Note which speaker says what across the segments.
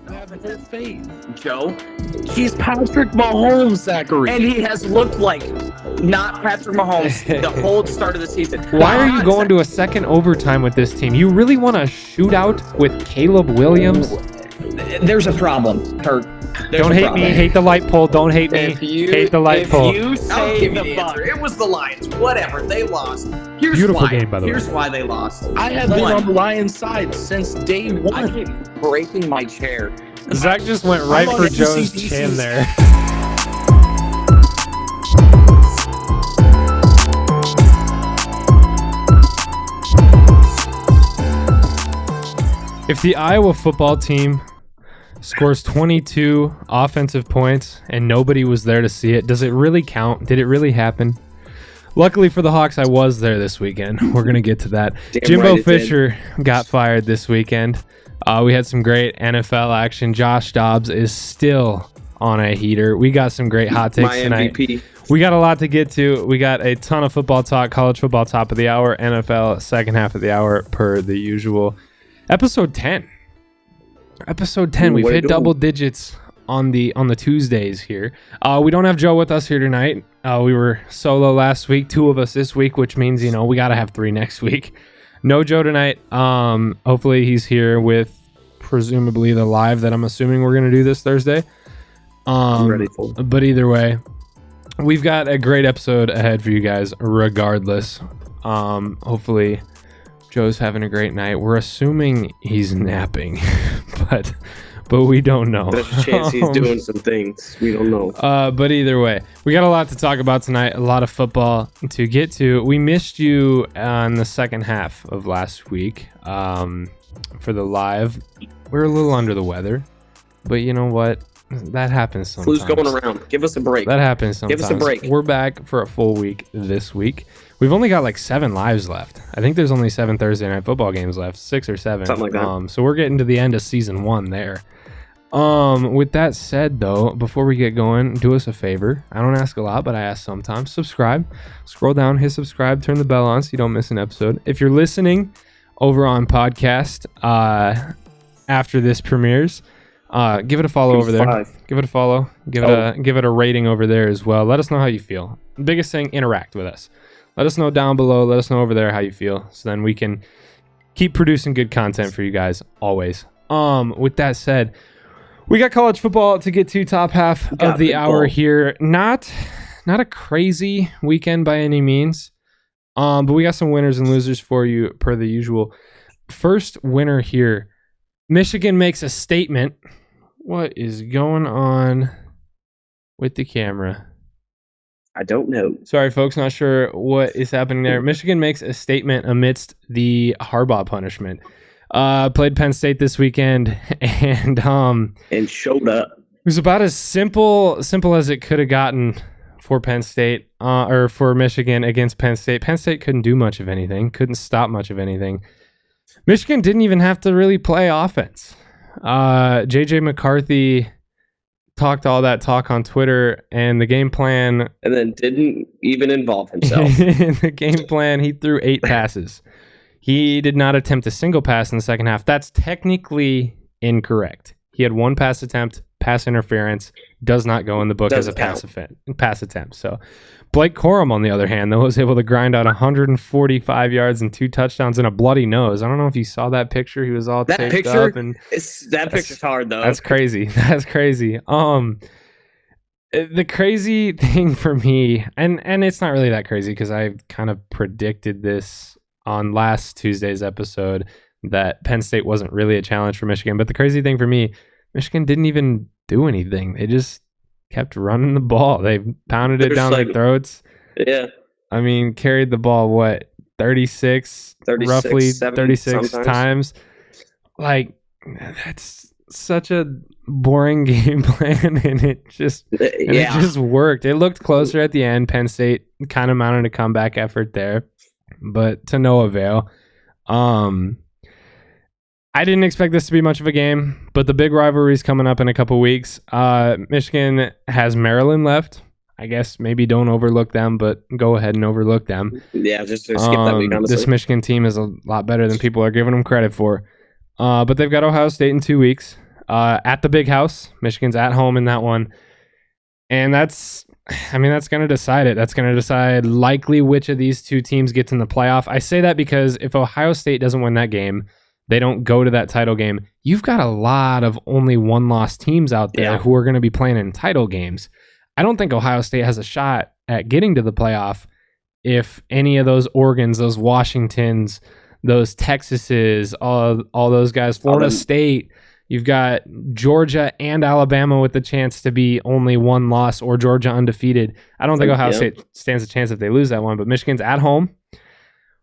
Speaker 1: have no faith.
Speaker 2: Joe.
Speaker 1: He's Patrick Mahomes, Zachary.
Speaker 2: And he has looked like not Patrick Mahomes the whole start of the season.
Speaker 3: Why are you going to a second overtime with this team? You really want a shootout with Caleb Williams?
Speaker 4: There's a problem, Kurt.
Speaker 3: Don't hate me. Hate the light pole. Don't hate me. Hate the light pole.
Speaker 2: If you say the Bucks, it was the Lions. Whatever, they lost. Here's
Speaker 3: Beautiful
Speaker 2: why.
Speaker 3: game, by the way.
Speaker 2: Here's why they lost.
Speaker 1: I have been on the Lions side since day one.
Speaker 2: I keep breaking my chair.
Speaker 3: Zach just went right
Speaker 1: I'm
Speaker 3: for
Speaker 1: on
Speaker 3: Joe's
Speaker 1: NBC
Speaker 3: chin there. If the Iowa football team scores 22 offensive points and nobody was there to see it, does it really count? Did it really happen? Luckily for the Hawks, I was there this weekend. We're going to get to that. Jimbo Fisher got fired this weekend. We had some great NFL action. Josh Dobbs is still on a heater. We got some great hot takes tonight.
Speaker 4: MVP.
Speaker 3: We got a lot to get to. We got a ton of football talk, college football top of the hour, NFL second half of the hour per the usual. Episode 10. We've hit double digits on the Tuesdays here. We don't have Joe with us here tonight. We were solo last week, 2 of us this week, which means, we got to have 3 next week. No Joe tonight. Hopefully he's here with presumably the live that I'm assuming we're going to do this Thursday.
Speaker 4: I'm ready for it.
Speaker 3: But either way, we've got a great episode ahead for you guys regardless. Hopefully Joe's having a great night. We're assuming he's napping, but we don't know.
Speaker 4: There's a chance he's doing some things. We don't know.
Speaker 3: But either way, we got a lot to talk about tonight, a lot of football to get to. We missed you on the second half of last week for the live. We were a little under the weather, but you know what? That happens sometimes.
Speaker 4: Flu's going around. Give us a break.
Speaker 3: That happens sometimes.
Speaker 4: Give us a break.
Speaker 3: We're back for a full week this week. We've only got like 7 lives left. I think there's only 7 Thursday night football games left, 6 or 7.
Speaker 4: Something like that.
Speaker 3: So we're getting to the end of season 1 there. With that said, though, before we get going, do us a favor. I don't ask a lot, but I ask sometimes. Subscribe. Scroll down, hit subscribe, turn the bell on so you don't miss an episode. If you're listening over on podcast after this premieres, give it a follow over there.
Speaker 4: 5.
Speaker 3: Give it a follow. Give it a rating over there as well. Let us know how you feel. Biggest thing, interact with us. Let us know down below. Let us know over there how you feel, so then we can keep producing good content for you guys always. With that said, we got college football to get to top half of the hour here. Not a crazy weekend by any means, but we got some winners and losers for you per the usual. First winner here, Michigan makes a statement. What is going on with the camera?
Speaker 4: I don't know.
Speaker 3: Sorry, folks. Not sure what is happening there. Michigan makes a statement amidst the Harbaugh punishment. Played Penn State this weekend, and
Speaker 4: showed up.
Speaker 3: It was about as simple as it could have gotten for Penn State, or for Michigan against Penn State. Penn State couldn't do much of anything, couldn't stop much of anything. Michigan didn't even have to really play offense. JJ McCarthy talked all that talk on Twitter, and the game plan...
Speaker 4: And then didn't even involve himself.
Speaker 3: In the game plan, he threw 8 passes. He did not attempt a single pass in the second half. That's technically incorrect. He had 1 pass attempt, pass interference, does not go in the book as a pass attempt. So Blake Corum, on the other hand, though, was able to grind out 145 yards and 2 touchdowns and a bloody nose. I don't know if you saw that picture. He was all taped up. And
Speaker 4: that picture's hard, though.
Speaker 3: That's crazy. That's crazy. The crazy thing for me, and it's not really that crazy because I kind of predicted this on last Tuesday's episode that Penn State wasn't really a challenge for Michigan. But the crazy thing for me, Michigan didn't even do anything. They just kept running the ball. They pounded it down their throats.
Speaker 4: Yeah.
Speaker 3: I mean, carried the ball, roughly 36 times. Like, that's such a boring game plan, and it just worked. It looked closer at the end. Penn State kind of mounted a comeback effort there, but to no avail. I didn't expect this to be much of a game, but the big rivalry is coming up in a couple weeks. Michigan has Maryland left. I guess maybe don't overlook them, but go ahead and overlook them.
Speaker 4: Yeah, just skip that week, honestly.
Speaker 3: This Michigan team is a lot better than people are giving them credit for. But they've got Ohio State in 2 weeks. at the Big House. Michigan's at home in that one. And that's going to decide it. That's going to decide likely which of these two teams gets in the playoff. I say that because if Ohio State doesn't win that game, they don't go to that title game. You've got a lot of only one-loss teams out there who are going to be playing in title games. I don't think Ohio State has a shot at getting to the playoff if any of those Oregons, those Washingtons, those Texases, all those guys, Florida State, you've got Georgia and Alabama with the chance to be only one loss or Georgia undefeated. I don't think Ohio State stands a chance if they lose that one, but Michigan's at home.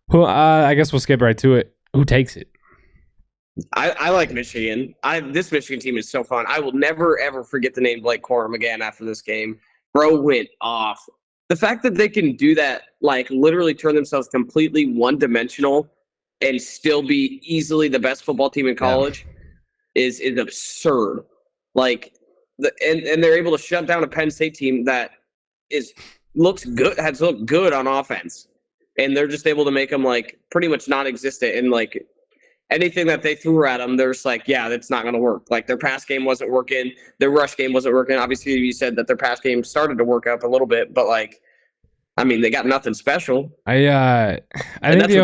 Speaker 3: Who I guess we'll skip right to it. Who takes it?
Speaker 4: I like Michigan. This Michigan team is so fun. I will never, ever forget the name Blake Corum again after this game. Bro went off. The fact that they can do that, like literally turn themselves completely one-dimensional and still be easily the best football team in college is absurd. Like, and they're able to shut down a Penn State team that looks good, has looked good on offense, and they're just able to make them like pretty much non-existent. And like anything that they threw at them, they're just like, yeah, that's not going to work. Like their pass game wasn't working, their rush game wasn't working. Obviously, you said that their pass game started to work up a little bit, but like, I mean, they got nothing special.
Speaker 3: I think the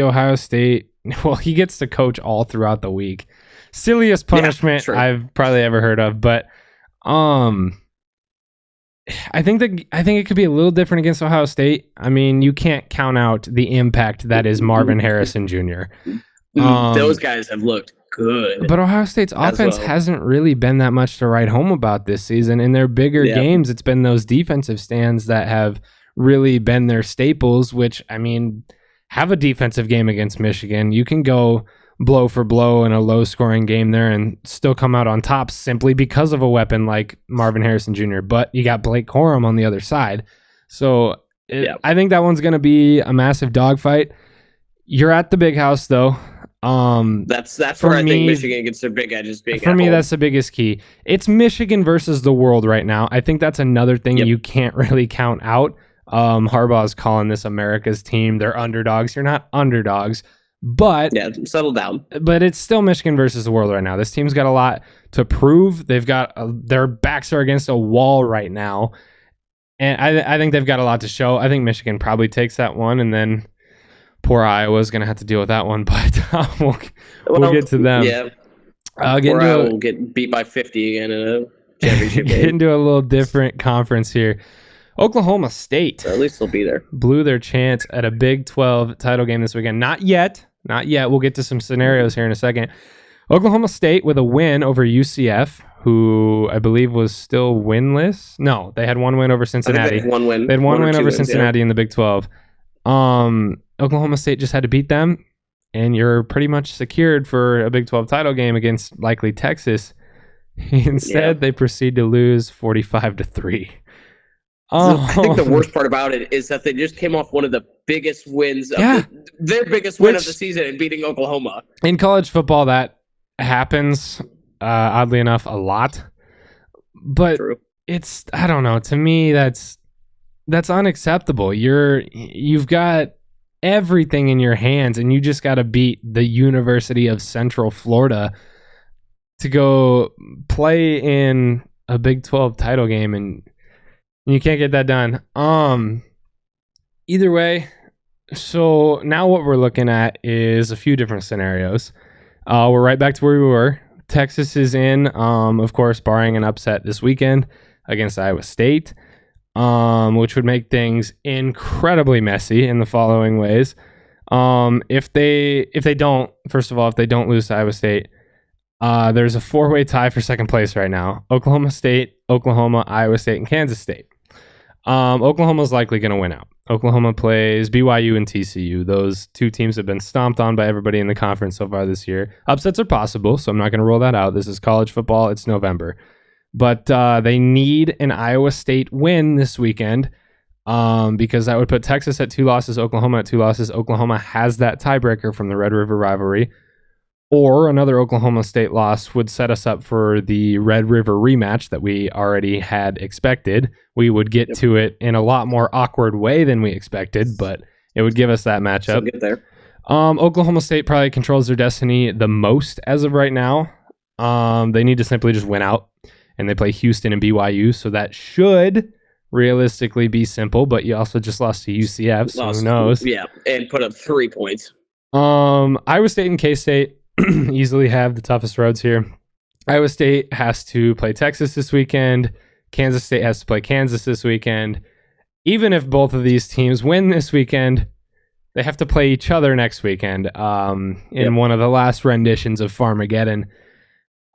Speaker 3: Ohio State. Well, he gets to coach all throughout the week. Silliest punishment I've probably ever heard of, but I think it could be a little different against Ohio State. I mean, you can't count out the impact that is Marvin Harrison Jr.
Speaker 4: Those guys have looked good.
Speaker 3: But Ohio State's offense hasn't really been that much to write home about this season. In their bigger games, it's been those defensive stands that have really been their staples, which, I mean, have a defensive game against Michigan. You can go blow for blow in a low-scoring game there and still come out on top simply because of a weapon like Marvin Harrison Jr., but you got Blake Corum on the other side. So I think that one's going to be a massive dogfight. You're at the Big House, though.
Speaker 4: That's where I think Michigan gets their big edges.
Speaker 3: For me, that's the biggest key. It's Michigan versus the world right now. I think that's another thing you can't really count out. Harbaugh's calling this America's team. They're underdogs. You're not underdogs, but
Speaker 4: settle down.
Speaker 3: But it's still Michigan versus the world right now. This team's got a lot to prove. They've got their backs are against a wall right now, and I think they've got a lot to show. I think Michigan probably takes that one, and then poor Iowa's going to have to deal with that one. But we'll get to them.
Speaker 4: Yeah, Iowa will get beat by 50 again in a championship game.
Speaker 3: Get into a little different conference here. Oklahoma State,
Speaker 4: at least they'll be there,
Speaker 3: blew their chance at a Big 12 title game this weekend. Not yet. We'll get to some scenarios here in a second. Oklahoma State with a win over UCF, who I believe was still winless. No, they had one win over Cincinnati.
Speaker 4: They had one win.
Speaker 3: They had one win over Cincinnati in the Big 12. Oklahoma State just had to beat them, and you're pretty much secured for a Big 12 title game against likely Texas. Instead, they proceed to lose 45-3.
Speaker 4: I think the worst part about it is that they just came off one of the biggest wins, their biggest win of the season in beating Oklahoma.
Speaker 3: In college football, that happens, oddly enough, a lot. But it's, I don't know, to me, that's unacceptable. You've got everything in your hands, and you just got to beat the University of Central Florida to go play in a Big 12 title game, and you can't get that done. Either way, so now what we're looking at is a few different scenarios. We're right back to where we were. Texas is in, of course, barring an upset this weekend against Iowa State, which would make things incredibly messy in the following ways. If they don't lose to Iowa State, there's a four-way tie for second place right now. Oklahoma State, Oklahoma, Iowa State, and Kansas State. Oklahoma's likely going to win out. Oklahoma plays BYU and TCU. Those two teams have been stomped on by everybody in the conference so far this year. Upsets are possible, so I'm not going to rule that out. This is college football. It's November. But they need an Iowa State win this weekend because that would put Texas at 2 losses, Oklahoma at 2 losses. Oklahoma has that tiebreaker from the Red River rivalry. Or another Oklahoma State loss would set us up for the Red River rematch that we already had expected. We would get to it in a lot more awkward way than we expected, but it would give us that matchup.
Speaker 4: Get there.
Speaker 3: Oklahoma State probably controls their destiny the most as of right now. They need to simply just win out, and they play Houston and BYU, so that should realistically be simple, but you also just lost to UCF, so who knows?
Speaker 4: Yeah, and put up 3 points.
Speaker 3: Iowa State and K-State easily have the toughest roads here. Iowa State has to play Texas this weekend. Kansas State has to play Kansas this weekend. Even if both of these teams win this weekend, they have to play each other next weekend in one of the last renditions of Farmageddon.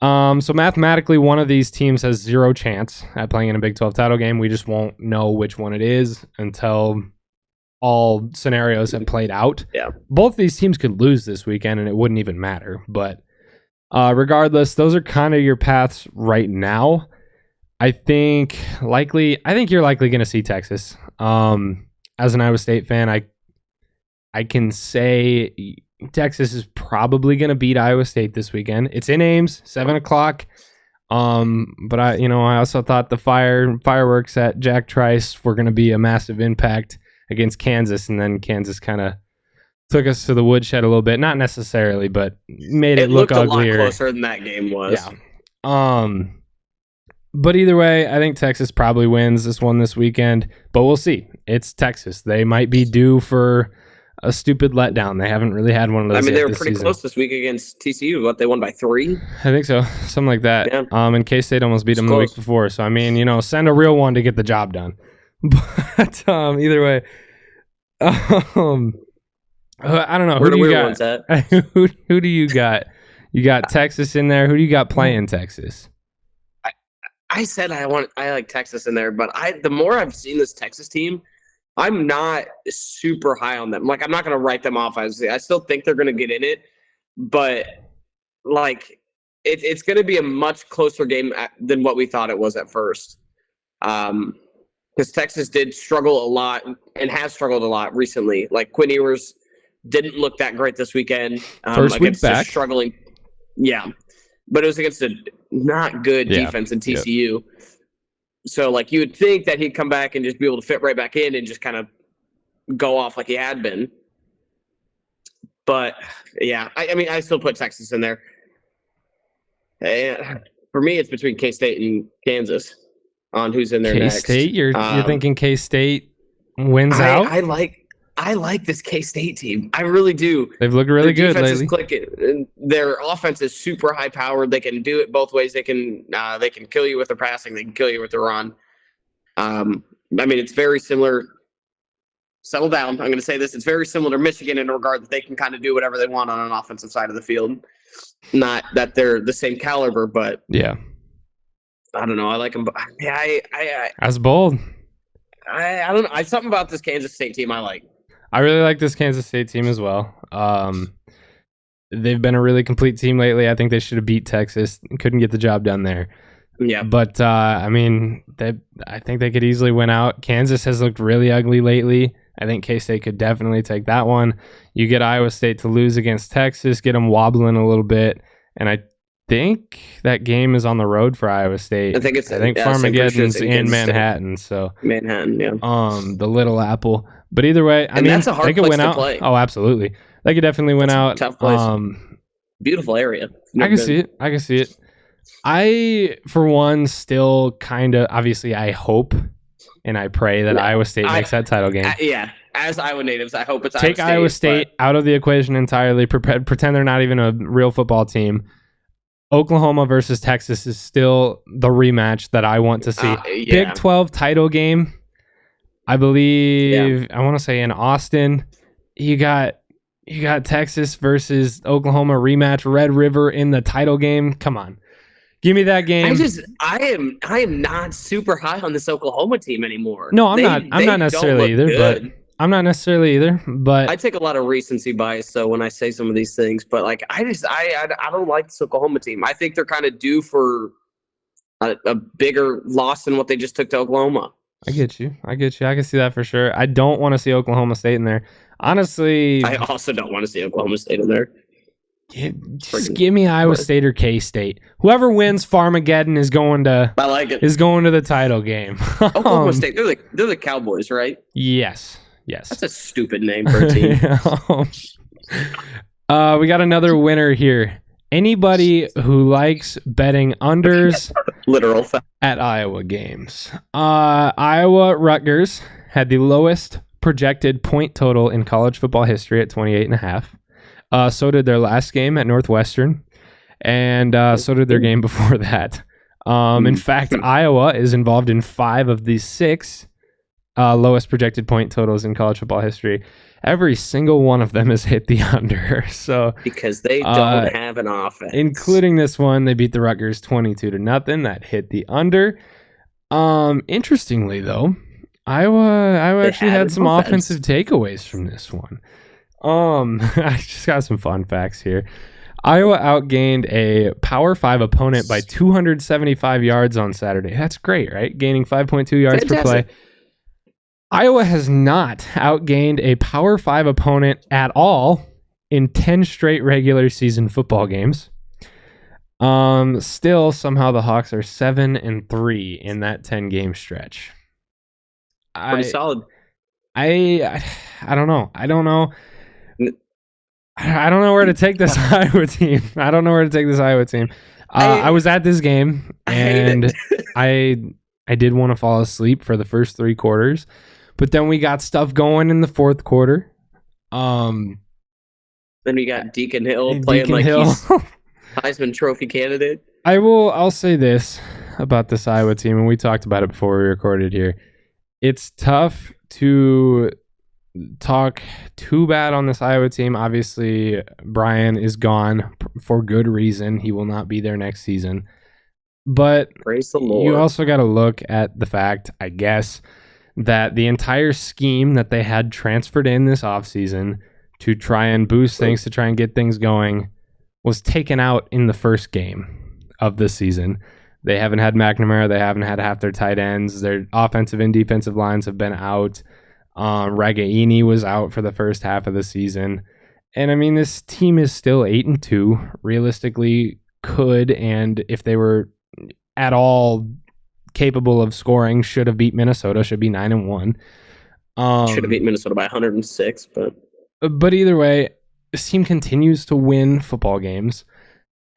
Speaker 3: So mathematically, one of these teams has zero chance at playing in a Big 12 title game. We just won't know which one it is until all scenarios have played out.
Speaker 4: Yeah.
Speaker 3: Both these teams could lose this weekend, and it wouldn't even matter. But regardless, those are kind of your paths right now. I think you're likely going to see Texas. As an Iowa State fan, I can say Texas is probably going to beat Iowa State this weekend. It's in Ames, 7:00. But I also thought the fireworks at Jack Trice were going to be a massive impact against Kansas, and then Kansas kind of took us to the woodshed a little bit. Not necessarily, but made it look uglier.
Speaker 4: A lot closer than that game was.
Speaker 3: Yeah. But either way, I think Texas probably wins this one this weekend. But we'll see. It's Texas. They might be due for a stupid letdown. They haven't really had one of those.
Speaker 4: I mean, they were pretty
Speaker 3: season.
Speaker 4: close this week against TCU. What, they won by 3?
Speaker 3: I think so, something like that.
Speaker 4: Yeah.
Speaker 3: And K-State almost beat them the week before. So I mean, send a real one to get the job done. But either way, I don't know. Who do you got? Who do you got? You got Texas in there. Who do you got playing Texas?
Speaker 4: I said I like Texas in there, but the more I've seen this Texas team, I'm not super high on them. Like, I'm not going to write them off. I still think they're going to get in it, but like it's going to be a much closer game than what we thought it was at first. Because Texas did struggle a lot and has struggled a lot recently. Like, Quinn Ewers didn't look that great this weekend.
Speaker 3: First week back,
Speaker 4: struggling. Yeah, but it was against a not good defense in TCU. Yep. So, like, you would think that he'd come back and just be able to fit right back in and just kind of go off like he had been. But, yeah, I mean, I still put Texas in there. And for me, it's between K-State and Kansas on who's in there next.
Speaker 3: K-State? You're thinking K-State wins out?
Speaker 4: I like this K-State team. I really do.
Speaker 3: They've looked really good lately.
Speaker 4: Their defense is clicking. Their offense is super high powered. They can do it both ways. They can kill you with their passing. They can kill you with their run. I mean, it's very similar. Settle down. I'm going to say this. It's very similar to Michigan in regard that they can kind of do whatever they want on an offensive side of the field. Not that they're the same caliber, but
Speaker 3: yeah,
Speaker 4: I don't know. I like them. Yeah,
Speaker 3: that's bold.
Speaker 4: I don't know. Something about this Kansas State team I like.
Speaker 3: I really like this Kansas State team as well. They've been a really complete team lately. I think they should have beat Texas. Couldn't get the job done there.
Speaker 4: Yeah.
Speaker 3: But, I mean, I think they could easily win out. Kansas has looked really ugly lately. I think K-State could definitely take that one. You get Iowa State to lose against Texas, get them wobbling a little bit. And I think that game is on the road for Iowa State. I think Farmageddon's in Manhattan. So
Speaker 4: Manhattan, yeah.
Speaker 3: The Little Apple. But either way, I mean,
Speaker 4: that's a hard
Speaker 3: they could
Speaker 4: place
Speaker 3: win
Speaker 4: to
Speaker 3: out.
Speaker 4: Play.
Speaker 3: Oh, absolutely. They could definitely win out.
Speaker 4: Tough place. Beautiful area.
Speaker 3: I can see it. I, for one, still kind of, obviously, I hope and I pray that Iowa State makes that title game.
Speaker 4: Yeah. As Iowa natives, I hope it's
Speaker 3: Take Iowa State out of the equation entirely. Pretend they're not even a real football team. Oklahoma versus Texas is still the rematch that I want to see. Big 12 title game. I believe I want to say in Austin. You got Texas versus Oklahoma rematch. Red River in the title game. Come on, give me that game.
Speaker 4: I am not super high on this Oklahoma team anymore.
Speaker 3: No, I'm not necessarily either.
Speaker 4: Good.
Speaker 3: But I'm not necessarily either. But
Speaker 4: I take a lot of recency bias though when I say some of these things. But like I don't like this Oklahoma team. I think they're kind of due for a bigger loss than what they just took to Oklahoma.
Speaker 3: I get you. I can see that for sure. I don't want to see Oklahoma State in there. Honestly,
Speaker 4: I also don't want to see Oklahoma State in there.
Speaker 3: Just give me Iowa State or K-State. Whoever wins Farmageddon is going to.
Speaker 4: I like it.
Speaker 3: Is going to the title game.
Speaker 4: Oklahoma State. They're the Cowboys, right?
Speaker 3: Yes.
Speaker 4: That's a stupid name for a team.
Speaker 3: We got another winner here. Anybody who likes betting unders
Speaker 4: Literal fact.
Speaker 3: at Iowa games. Iowa Rutgers had the lowest projected point total in college football history at 28.5. So did their last game at Northwestern, and so did their game before that. In fact, Iowa is involved in 5 of the 6 lowest projected point totals in college football history. Every single one of them has hit the under. So
Speaker 4: Because they don't have an offense.
Speaker 3: including this one, they beat the Rutgers 22-0. That hit the under. Interestingly though, Iowa actually had some offensive takeaways from this one. I just got some fun facts here. Iowa outgained a Power 5 opponent by 275 yards on Saturday. That's great, right? Gaining 5.2 yards per play. Iowa has not outgained a Power 5 opponent at all in 10 straight regular season football games. Still, somehow the Hawks are 7-3 in that 10-game stretch.
Speaker 4: Pretty solid.
Speaker 3: I don't know. I don't know where to take this Iowa team. I was at this game, and I did want to fall asleep for the first 3 quarters, but then we got stuff going in the 4th quarter.
Speaker 4: Then we got Deacon Hill playing like he's Heisman Trophy candidate.
Speaker 3: I'll say this about this Iowa team, and we talked about it before we recorded here. It's tough to talk too bad on this Iowa team. Obviously, Brian is gone for good reason. He will not be there next season. But
Speaker 4: Praise the Lord.
Speaker 3: You also got to look at the fact, I guess, that the entire scheme that they had transferred in this offseason to try and boost things, to try and get things going, was taken out in the first game of the season. They haven't had McNamara. They haven't had half their tight ends. Their offensive and defensive lines have been out. Ragaini was out for the first half of the season. And I mean, this team is still 8-2. Realistically, could, and if they were at all capable of scoring, should have beat Minnesota, should be 9-1.
Speaker 4: Should have beat Minnesota by 106,
Speaker 3: but either way, this team continues to win football games.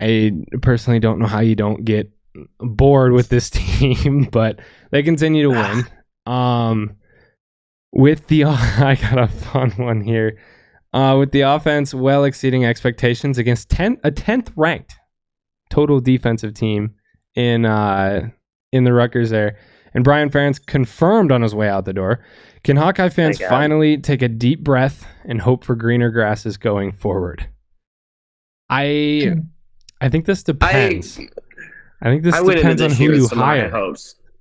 Speaker 3: I personally don't know how you don't get bored with this team, but they continue to win. I got a fun one here. With the offense well exceeding expectations against a 10th ranked total defensive team in the Rutgers there. And Brian Ferentz confirmed on his way out the door. Can Hawkeye fans finally take a deep breath and hope for greener grasses going forward? I think this depends. I think this depends on who you hire.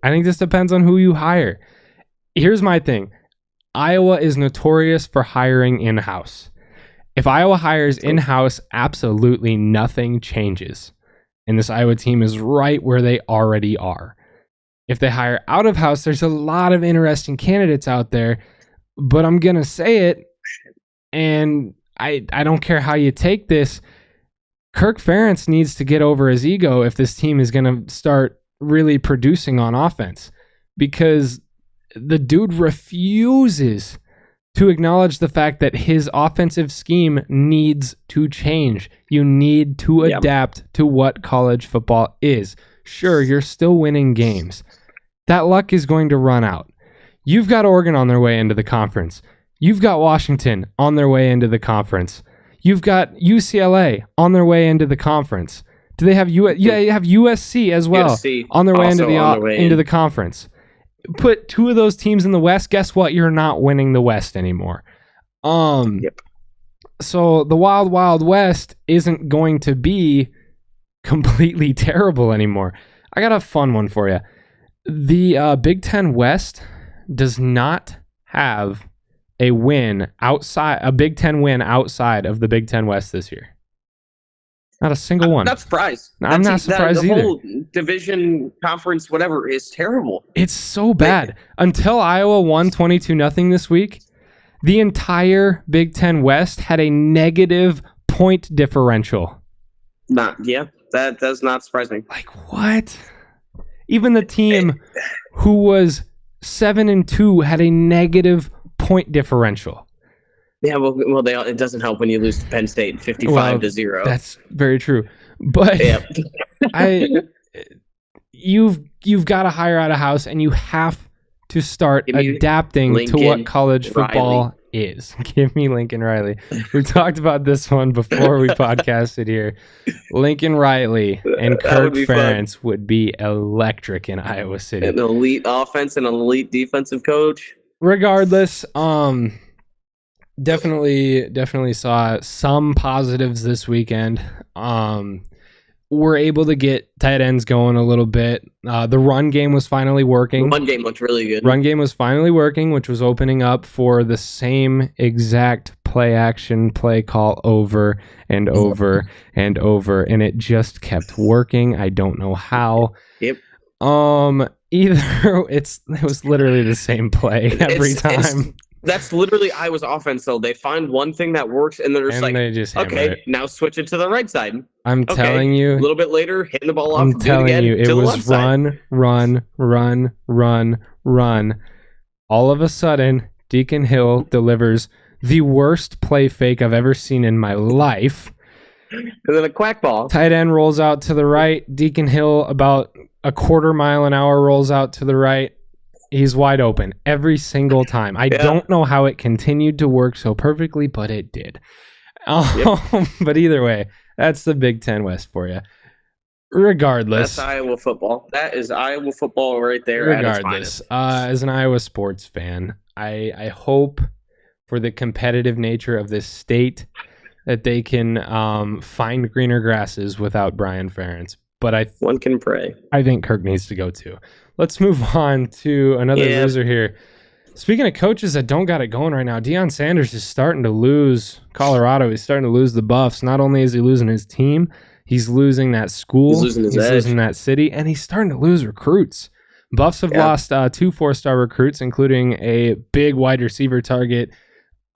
Speaker 3: I think this depends on who you hire. Here's my thing. Iowa is notorious for hiring in-house. If Iowa hires in-house, absolutely nothing changes. And this Iowa team is right where they already are. If they hire out of house, there's a lot of interesting candidates out there, but I'm going to say it, and I don't care how you take this. Kirk Ferentz needs to get over his ego if this team is going to start really producing on offense, because the dude refuses to acknowledge the fact that his offensive scheme needs to change. You need to adapt to what college football is. Sure, you're still winning games. That luck is going to run out. You've got Oregon on their way into the conference. You've got Washington on their way into the conference. You've got UCLA on their way into the conference. Do they have you have USC as well on their way into the conference. Put 2 of those teams in the West, guess what? You're not winning the West anymore. So the Wild Wild West isn't going to be completely terrible anymore. I got a fun one for you. The Big Ten West does not have a Big Ten win outside of the Big Ten West this year. Not a single one.
Speaker 4: I'm not surprised.
Speaker 3: I'm not surprised either.
Speaker 4: The whole division, conference, whatever, is terrible.
Speaker 3: It's so bad. Until Iowa won 22-0 this week, the entire Big Ten West had a negative point differential.
Speaker 4: That does not surprise me.
Speaker 3: Like, what? Even the team who was 7-2 had a negative point differential.
Speaker 4: Yeah, well, it doesn't help when you lose to Penn State 55-0.
Speaker 3: That's very true. But
Speaker 4: Yeah.
Speaker 3: you've got to hire out a house, and you have to start adapting to what college football is. Give me Lincoln Riley. We talked about this one before we podcasted here. Lincoln Riley and Kirk Ferentz would be electric in Iowa City.
Speaker 4: An elite offense and an elite defensive coach.
Speaker 3: Regardless, definitely saw some positives this weekend. We're able to get tight ends going a little bit. The run game was finally working.
Speaker 4: The run game looked really good.
Speaker 3: Run game was finally working, which was opening up for the same exact play call over and over and over, and it just kept working. I don't know how.
Speaker 4: Yep.
Speaker 3: It was literally the same play every time.
Speaker 4: That's literally Iowa's offense, though. They find one thing that works, and they're just okay, now switch it to the right side.
Speaker 3: I'm telling you.
Speaker 4: A little bit later, hitting the ball off.
Speaker 3: I'm telling you, it was run. All of a sudden, Deacon Hill delivers the worst play fake I've ever seen in my life.
Speaker 4: And then a quack ball.
Speaker 3: Tight end rolls out to the right. Deacon Hill, about a quarter mile an hour, rolls out to the right. He's wide open every single time. I don't know how it continued to work so perfectly, but it did. But either way, that's the Big Ten West for you. Regardless.
Speaker 4: That's Iowa football. That is Iowa football right there.
Speaker 3: Regardless, as an Iowa sports fan, I hope for the competitive nature of this state that they can find greener grasses without Brian Ferentz. But
Speaker 4: one can pray.
Speaker 3: I think Kirk needs to go too. Let's move on to another loser here. Speaking of coaches that don't got it going right now, Deion Sanders is starting to lose Colorado. He's starting to lose the Buffs. Not only is he losing his team, he's losing that school. He's losing that city, and he's starting to lose recruits. Buffs have lost 2 4-star recruits, including a big wide receiver target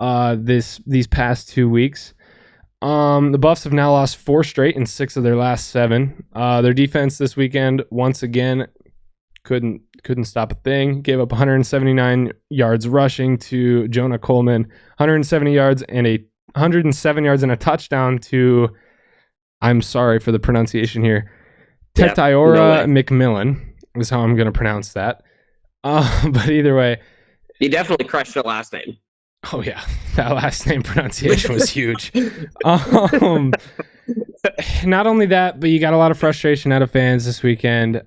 Speaker 3: these past 2 weeks. The Buffs have now lost 4 straight in 6 of their last 7. Their defense this weekend, once again, couldn't stop a thing. Gave up 179 yards rushing to Jonah Coleman, 107 yards and a touchdown to, I'm sorry for the pronunciation here, Tetiora McMillan is how I'm going to pronounce that. But either way,
Speaker 4: he definitely crushed the last name.
Speaker 3: Oh yeah, that last name pronunciation was huge. Not only that, but you got a lot of frustration out of fans this weekend.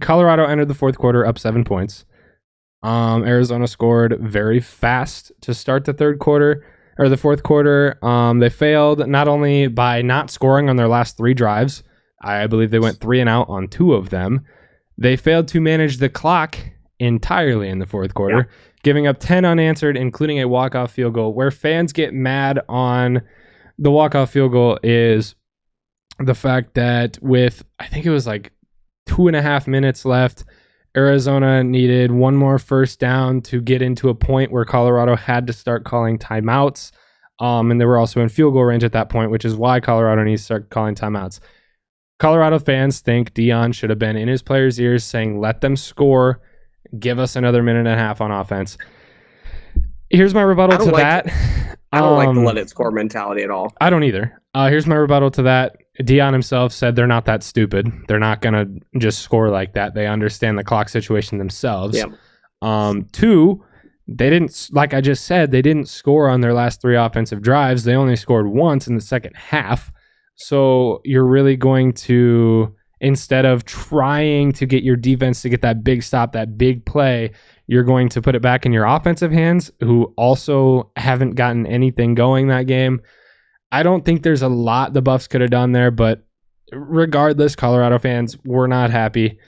Speaker 3: Colorado entered the fourth quarter up 7 points. Arizona scored very fast to start the fourth quarter. They failed not only by not scoring on their last 3 drives. I believe they went 3 and out on 2 of them. They failed to manage the clock entirely in the fourth quarter, giving up 10 unanswered, including a walk-off field goal. Where fans get mad on the walk-off field goal is the fact that with, I think it was like 2.5 minutes left, Arizona needed 1 more first down to get into a point where Colorado had to start calling timeouts. And they were also in field goal range at that point, which is why Colorado needs to start calling timeouts. Colorado fans think Deion should have been in his players' ears saying, let them score, give us another minute and a half on offense. Here's my rebuttal to that.
Speaker 4: I don't like the let it score mentality at all.
Speaker 3: I don't either. Here's my rebuttal to that. Deion himself said they're not that stupid. They're not going to just score like that. They understand the clock situation themselves.
Speaker 4: Yep.
Speaker 3: 2, they didn't, like I just said, they didn't score on their last 3 offensive drives. They only scored once in the second half. So you're really going to, instead of trying to get your defense to get that big stop, that big play, you're going to put it back in your offensive hands, who also haven't gotten anything going that game. I don't think there's a lot the Buffs could have done there, but regardless, Colorado fans were not happy.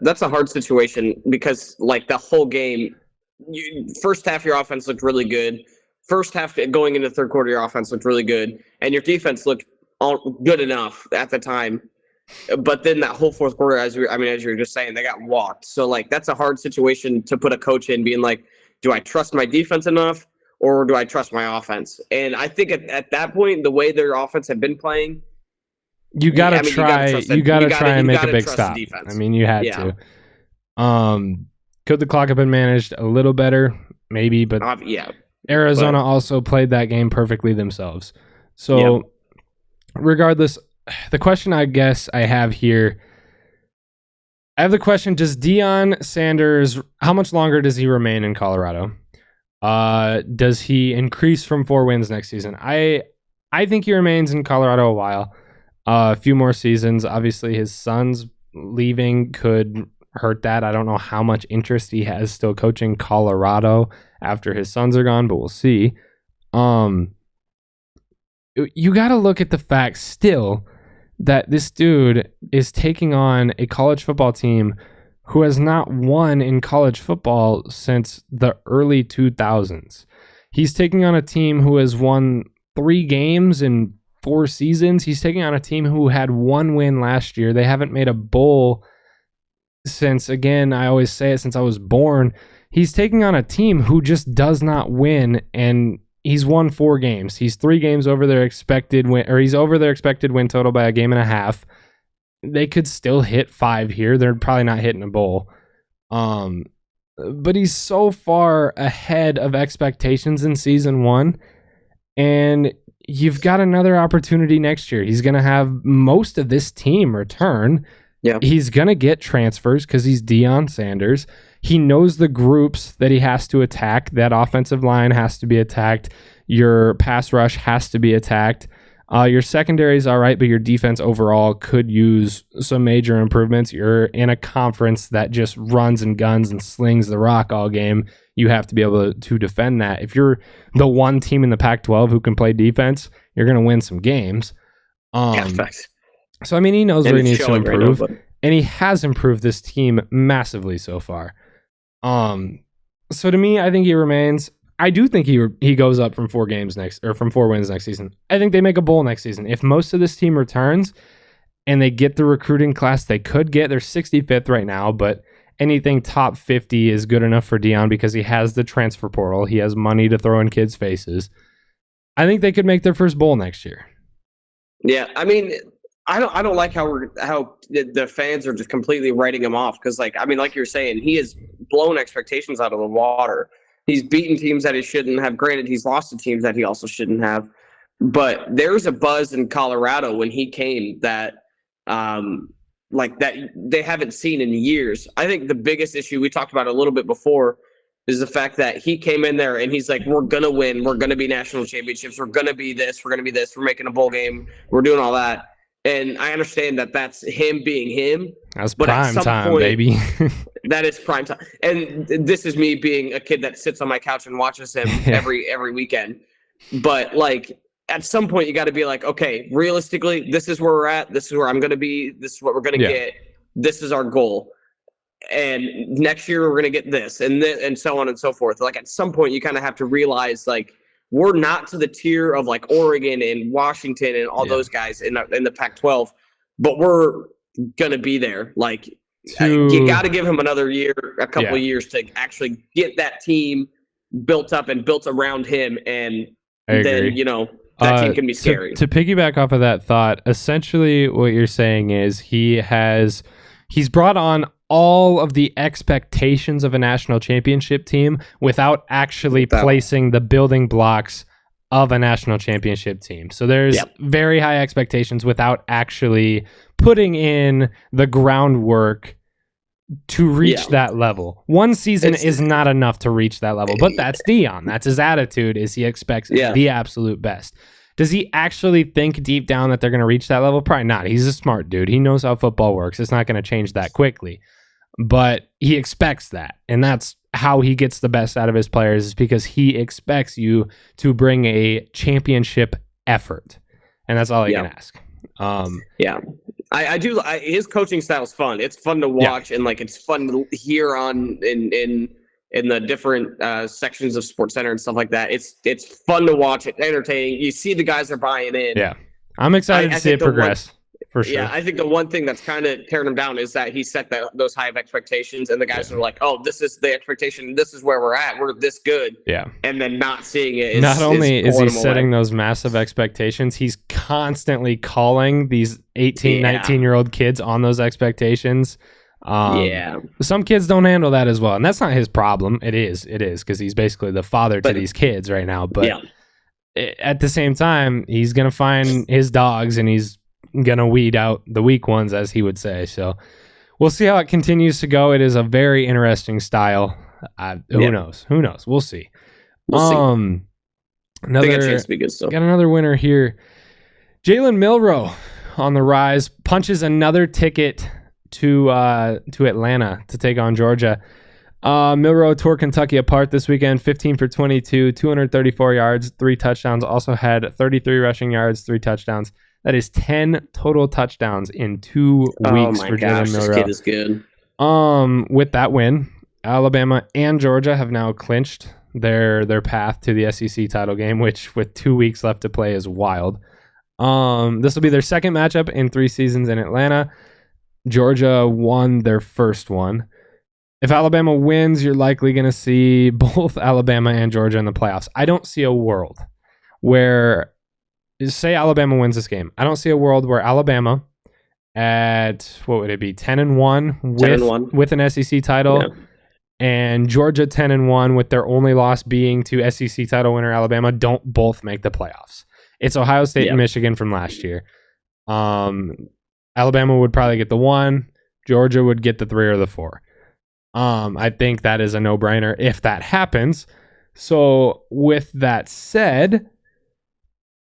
Speaker 4: That's a hard situation because, like, the whole game, first half your offense looked really good. First half going into the third quarter, your offense looked really good, and your defense looked good enough at the time. But then that whole fourth quarter, as you were just saying, they got walked. So, like, that's a hard situation to put a coach in, being like, do I trust my defense enough? Or do I trust my offense? And I think at that point, the way their offense had been playing,
Speaker 3: you gotta try and make a big stop. I mean, you had to. Could the clock have been managed a little better? maybe, but
Speaker 4: yeah.
Speaker 3: Arizona also played that game perfectly themselves. So regardless, the question I guess I have here, I have the question, does Deion Sanders, how much longer does he remain in Colorado? Does he increase from 4 wins next season? I think he remains in Colorado a while. A few more seasons. Obviously, his son's leaving could hurt that. I don't know how much interest he has still coaching Colorado after his sons are gone, but we'll see. You got to look at the fact still that this dude is taking on a college football team who has not won in college football since the early 2000s. He's taking on a team who has won 3 games in 4 seasons. He's taking on a team who had 1 win last year. They haven't made a bowl since, again, I always say it, since I was born. He's taking on a team who just does not win, and he's won 4 games. He's 3 games over their expected win, or he's over their expected win total by a game and a half. They could still hit 5 here. They're probably not hitting a bowl. But he's so far ahead of expectations in season 1, and you've got another opportunity next year. He's going to have most of this team return.
Speaker 4: Yeah.
Speaker 3: He's going to get transfers because he's Deion Sanders. He knows the groups that he has to attack. That offensive line has to be attacked. Your pass rush has to be attacked. Your secondary is all right, but your defense overall could use some major improvements. You're in a conference that just runs and guns and slings the rock all game. You have to be able to defend that. If you're the one team in the Pac-12 who can play defense, you're going to win some games.
Speaker 4: Facts.
Speaker 3: So, I mean, he knows where he needs to improve,
Speaker 4: right now,
Speaker 3: and he has improved this team massively so far. So to me, I think he remains. I do think he goes up from 4 wins next season. I think they make a bowl next season. If most of this team returns and they get the recruiting class they could get, they're 65th right now, but anything top 50 is good enough for Deion because he has the transfer portal. He has money to throw in kids' faces. I think they could make their first bowl next year.
Speaker 4: Yeah, I mean, I don't like how the fans are just completely writing him off because, like you're saying, he has blown expectations out of the water. He's beaten teams that he shouldn't have. Granted, he's lost to teams that he also shouldn't have. But there's a buzz in Colorado when he came that that they haven't seen in years. I think the biggest issue, we talked about a little bit before, is the fact that he came in there and he's like, we're going to win. We're going to be national championships. We're going to be this. We're going to be this. We're making a bowl game. We're doing all that. And I understand that that's him being him.
Speaker 3: That's prime time, baby.
Speaker 4: That is prime time. And this is me being a kid that sits on my couch and watches him every weekend. But like at some point you got to be like, okay, realistically, this is where we're at. This is where I'm going to be. This is what we're going to get. This is our goal. And next year we're going to get this and so on and so forth. Like at some point you kind of have to realize like we're not to the tier of like Oregon and Washington and all those guys in the Pac-12, but we're going to be there. Like you got to give him another year, a couple of years to actually get that team built up and built around him. And then, that team can be scary.
Speaker 3: To piggyback off of that thought, essentially what you're saying is he's brought on all of the expectations of a national championship team without actually placing the building blocks of a national championship team. So there's very high expectations without actually putting in the groundwork to reach that level. One season is not enough to reach that level, but that's Deion. That's his attitude, is he expects the absolute best. Does he actually think deep down that they're going to reach that level? Probably not. He's a smart dude. He knows how football works. It's not going to change that quickly. But he expects that. And that's how he gets the best out of his players, is because he expects you to bring a championship effort. And that's all he can ask.
Speaker 4: I do. His coaching style is fun. It's fun to watch and like it's fun to hear on in the different sections of SportsCenter and stuff like that. It's fun to watch. It's entertaining. You see the guys are buying in.
Speaker 3: Yeah, I'm excited to see it progress. For sure.
Speaker 4: Yeah, I think the one thing that's kind of tearing him down is that he set those high of expectations, and the guys are like, "Oh, this is the expectation. This is where we're at. We're this good."
Speaker 3: Yeah,
Speaker 4: and then not seeing it.
Speaker 3: Not only is he setting those massive expectations, he's constantly calling these 18, 19-year-old kids on those expectations. Some kids don't handle that as well, and that's not his problem. It is because he's basically the father to these kids right now. But at the same time, he's gonna find his dogs and he's gonna weed out the weak ones, as he would say. So we'll see how it continues to go. It is a very interesting style. Who knows? We'll see.
Speaker 4: Another chance to be good still.
Speaker 3: Got another winner here. Jalen Milroe on the rise, punches another ticket to Atlanta to take on Georgia. Milroe tore Kentucky apart this weekend, 15 for 22, 234 yards, 3 touchdowns. Also had 33 rushing yards, 3 touchdowns. That is 10 total touchdowns in 2 weeks for Jalen Milroe.
Speaker 4: This kid is good.
Speaker 3: With that win, Alabama and Georgia have now clinched their path to the SEC title game, which with 2 weeks left to play is wild. This will be their second matchup in 3 seasons in Atlanta. Georgia won their first one. If Alabama wins, you're likely going to see both Alabama and Georgia in the playoffs. I don't see a world where, say Alabama wins this game, I don't see a world where Alabama at, what would it be, 10-1 with an SEC title, and Georgia 10-1 with their only loss being to SEC title winner Alabama don't both make the playoffs. It's Ohio State and Michigan from last year. Alabama would probably get the 1. Georgia would get the 3 or the 4. I think that is a no-brainer if that happens. So with that said,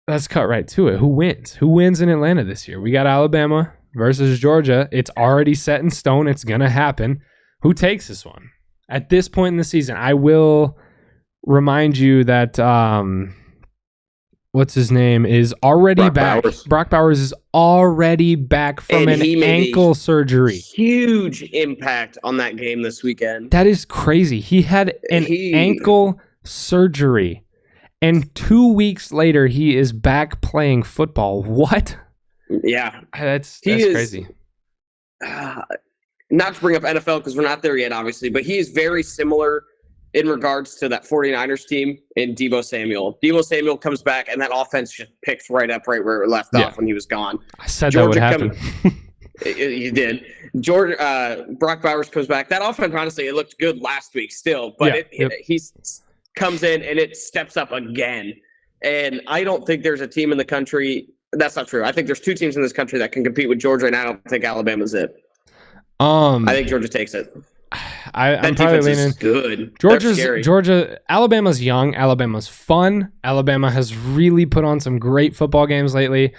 Speaker 3: let's cut right to it. Who wins? Who wins in Atlanta this year? We got Alabama versus Georgia. It's already set in stone. It's going to happen. Who takes this one? At this point in the season, I will remind you that what's his name is already back. Brock Bowers is already back from an ankle surgery.
Speaker 4: Huge impact on that game this weekend.
Speaker 3: That is crazy. He had an ankle surgery, and 2 weeks later, he is back playing football. What?
Speaker 4: Yeah,
Speaker 3: that's crazy.
Speaker 4: Not to bring up NFL because we're not there yet, obviously, but he is very similar in regards to that 49ers team and Deebo Samuel. Deebo Samuel comes back, and that offense just picks right up right where it left off when he was gone.
Speaker 3: I said Georgia that would happen.
Speaker 4: You did. Brock Bowers comes back. That offense, honestly, it looked good last week still, but he comes in and it steps up again. And I don't think there's a team in the country. That's not true. I think there's 2 teams in this country that can compete with Georgia, and I don't think Alabama's it. I think Georgia takes it.
Speaker 3: I'm probably leaning
Speaker 4: good.
Speaker 3: Alabama's young. Alabama's fun. Alabama has really put on some great football games lately.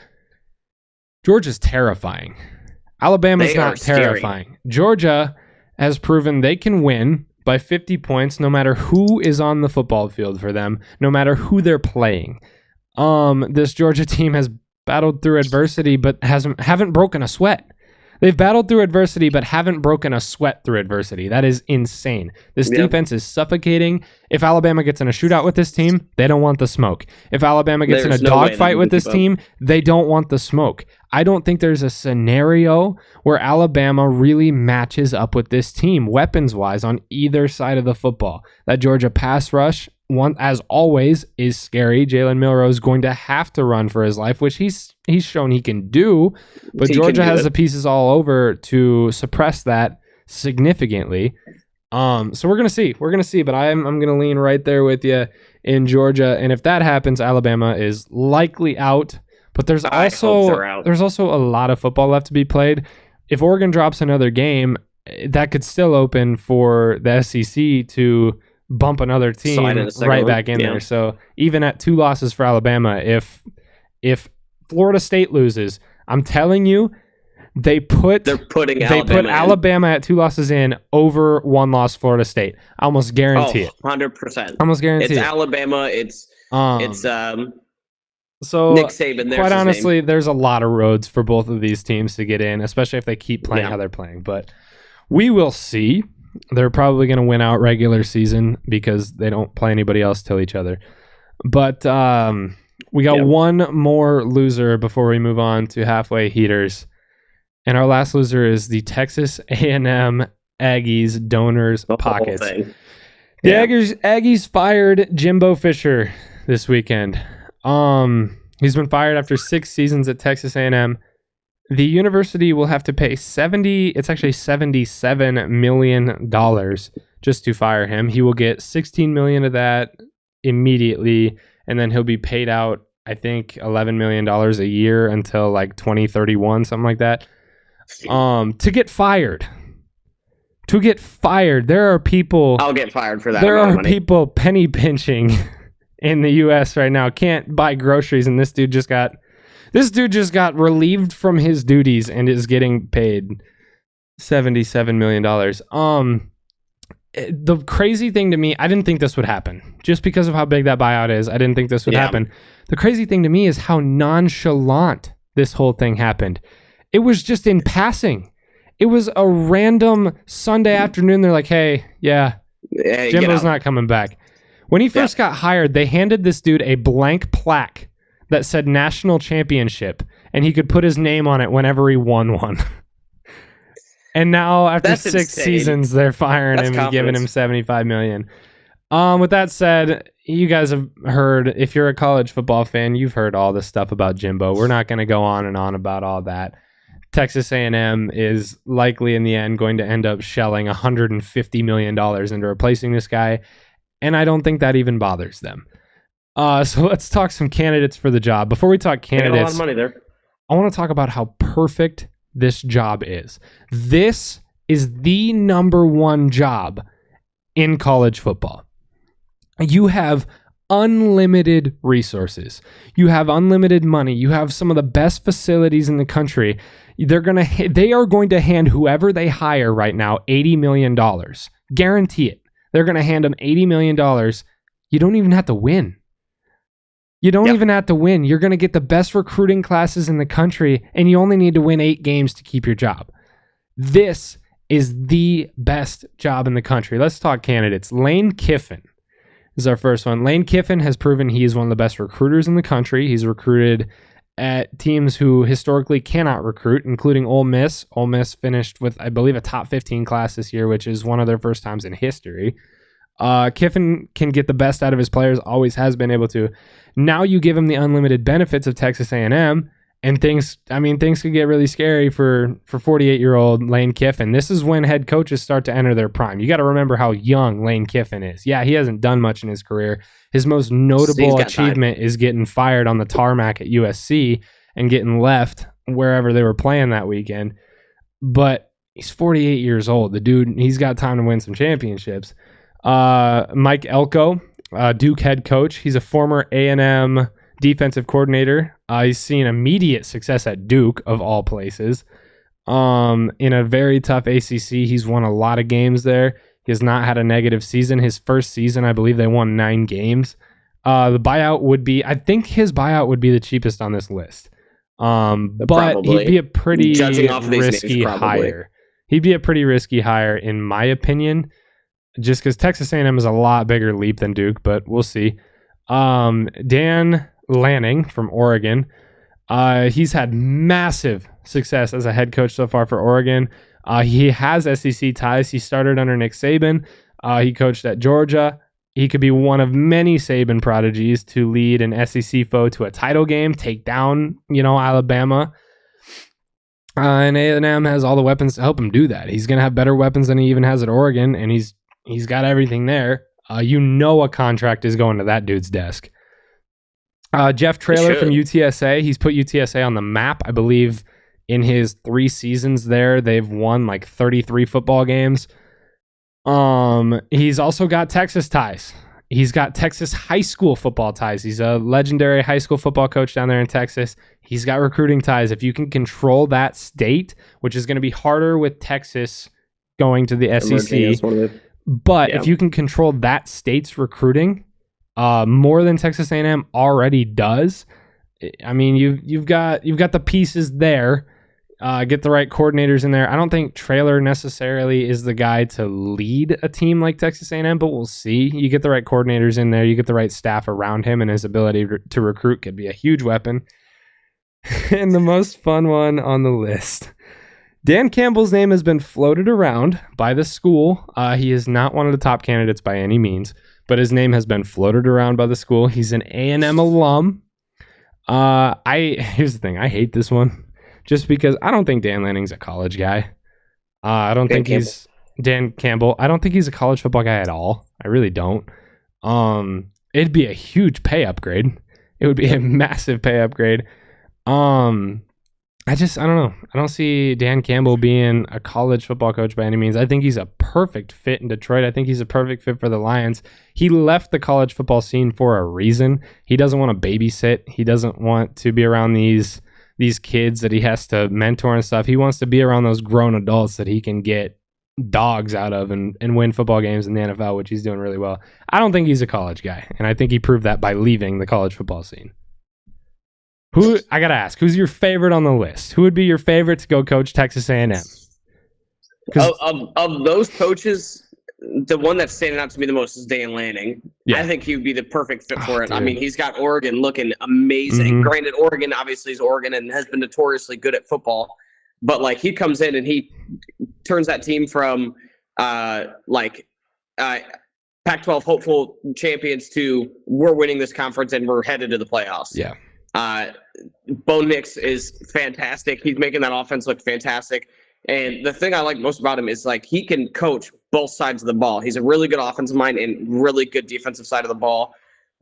Speaker 3: Georgia's terrifying. Alabama's not terrifying. Georgia has proven they can win by 50 points no matter who is on the football field for them, no matter who they're playing. This Georgia team has battled through adversity but haven't broken a sweat. They've battled through adversity, but haven't broken a sweat through adversity. That is insane. This defense is suffocating. If Alabama gets in a shootout with this team, they don't want the smoke. If Alabama gets in a dogfight with this team, they don't want the smoke. I don't think there's a scenario where Alabama really matches up with this team, weapons-wise, on either side of the football. That Georgia pass rush, as always, is scary. Jalen Milroe is going to have to run for his life, which he's shown he can do. But Georgia has the pieces all over to suppress that significantly. So we're gonna see. But I'm gonna lean right there with you in Georgia. And if that happens, Alabama is likely out. But there's also a lot of football left to be played. If Oregon drops another game, that could still open for the SEC to bump another team right back in there. So even at 2 losses for Alabama, if Florida State loses, I'm telling you, they put Alabama at 2 losses in over 1 loss Florida State. I almost guarantee it.
Speaker 4: 100%.
Speaker 3: Almost guarantee
Speaker 4: it's
Speaker 3: it.
Speaker 4: Alabama.
Speaker 3: So
Speaker 4: Nick Saban.
Speaker 3: Quite honestly, there's a lot of roads for both of these teams to get in, especially if they keep playing how they're playing. But we will see. They're probably going to win out regular season because they don't play anybody else till each other. But we got one more loser before we move on to halfway heaters. And our last loser is the Texas A&M Aggies donors pockets. The Aggies fired Jimbo Fisher this weekend. He's been fired after 6 seasons at Texas A&M. The university will have to pay $77 million just to fire him. He will get $16 million of that immediately, and then he'll be paid out, I think, $11 million a year until like 2031, something like that. To get fired. There are people.
Speaker 4: I'll get fired for that.
Speaker 3: There
Speaker 4: amount of
Speaker 3: are
Speaker 4: money.
Speaker 3: people penny pinching in the U.S. right now. Can't buy groceries, and this dude just got relieved from his duties and is getting paid $77 million. The crazy thing to me, I didn't think this would happen. Just because of how big that buyout is, I didn't think this would happen. The crazy thing to me is how nonchalant this whole thing happened. It was just in passing. It was a random Sunday afternoon. They're like, hey, Jimbo's not coming back. When he first got hired, they handed this dude a blank plaque that said national championship, and he could put his name on it whenever he won one. And now after
Speaker 4: That's
Speaker 3: 6
Speaker 4: insane.
Speaker 3: seasons, they're firing
Speaker 4: That's
Speaker 3: him and giving him
Speaker 4: confidence.
Speaker 3: $75 million. With that said, you guys have heard, if you're a college football fan, you've heard all this stuff about Jimbo. We're not going to go on and on about all that. Texas A&M is likely in the end going to end up shelling $150 million into replacing this guy, and I don't think that even bothers them. So let's talk some candidates for the job. Before we talk
Speaker 4: They got a lot
Speaker 3: candidates,
Speaker 4: of money there.
Speaker 3: I want to talk about how perfect this job is. This is the number one job in college football. You have unlimited resources. You have unlimited money. You have some of the best facilities in the country. They are going to hand whoever they hire right now $80 million. Guarantee it. They're going to hand them $80 million. You don't even have to win. You don't even have to win. You're going to get the best recruiting classes in the country, and you only need to win 8 games to keep your job. This is the best job in the country. Let's talk candidates. Lane Kiffin is our first one. Lane Kiffin has proven he is one of the best recruiters in the country. He's recruited at teams who historically cannot recruit, including Ole Miss. Ole Miss finished with, I believe, a top 15 class this year, which is one of their first times in history. Kiffin can get the best out of his players, always has been able to. Now you give him the unlimited benefits of Texas A&M, and things could get really scary for 48-year-old Lane Kiffin. This is when head coaches start to enter their prime. You got to remember how young Lane Kiffin is. Yeah, he hasn't done much in his career. His most notable achievement is getting fired on the tarmac at USC and getting left wherever they were playing that weekend. But he's 48 years old. The dude, he's got time to win some championships. Mike Elko, Duke head coach. He's a former A&M defensive coordinator. He's seen immediate success at Duke, of all places. In a very tough ACC, he's won a lot of games there. He has not had a negative season. His first season, I believe they won 9 games. The buyout would be, I think his buyout would be the cheapest on this list. But
Speaker 4: Probably.
Speaker 3: he'd be a pretty
Speaker 4: Judging off of these
Speaker 3: risky
Speaker 4: names, probably.
Speaker 3: hire. He'd be a pretty risky hire, in my opinion, just because Texas A&M is a lot bigger leap than Duke, but we'll see. Dan Lanning from Oregon. He's had massive success as a head coach so far for Oregon. He has SEC ties. He started under Nick Saban. He coached at Georgia. He could be one of many Saban prodigies to lead an SEC foe to a title game, take down, Alabama. And A&M has all the weapons to help him do that. He's going to have better weapons than he even has at Oregon, and he's got everything there. A contract is going to that dude's desk. Jeff Traylor from UTSA. He's put UTSA on the map. I believe in his 3 seasons there, they've won like 33 football games. He's also got Texas ties. He's got Texas high school football ties. He's a legendary high school football coach down there in Texas. He's got recruiting ties. If you can control that state, which is going to be harder with Texas going to the SEC, but if you can control that state's recruiting more than Texas A&M already does, I mean, you've got the pieces there. Get the right coordinators in there. I don't think Traylor necessarily is the guy to lead a team like Texas A&M, but we'll see. You get the right coordinators in there. You get the right staff around him, and his ability to recruit could be a huge weapon. And the most fun one on the list, Dan Campbell's name has been floated around by the school. He is not one of the top candidates by any means, but his name has been floated around by the school. He's an A&M alum. Here's the thing. I hate this one. just because I don't think Dan Lanning's a college guy. I don't think he's Dan Campbell. I don't think he's a college football guy at all. I really don't. It'd be a huge pay upgrade. It would be a massive pay upgrade. I don't know. I don't see Dan Campbell being a college football coach by any means. I think he's a perfect fit in Detroit. I think he's a perfect fit for the Lions. He left the college football scene for a reason. He doesn't want to babysit. He doesn't want to be around these kids that he has to mentor and stuff. He wants to be around those grown adults that he can get dogs out of and win football games in the NFL, which he's doing really well. I don't think he's a college guy, and I think he proved that by leaving the college football scene. I gotta ask, who's your favorite on the list? Who would be your favorite to go coach Texas A&M?
Speaker 4: Of those coaches, the one that's standing out to me the most is Dan Lanning. Yeah. I think he would be the perfect fit for it. Dude. I mean, he's got Oregon looking amazing. Mm-hmm. Granted, Oregon obviously is Oregon and has been notoriously good at football, but like he comes in and he turns that team from Pac-12 hopeful champions to we're winning this conference and we're headed to the playoffs.
Speaker 3: Yeah.
Speaker 4: Bo Nix is fantastic. He's making that offense look fantastic. And the thing I like most about him is like he can coach both sides of the ball. He's a really good offensive mind and really good defensive side of the ball.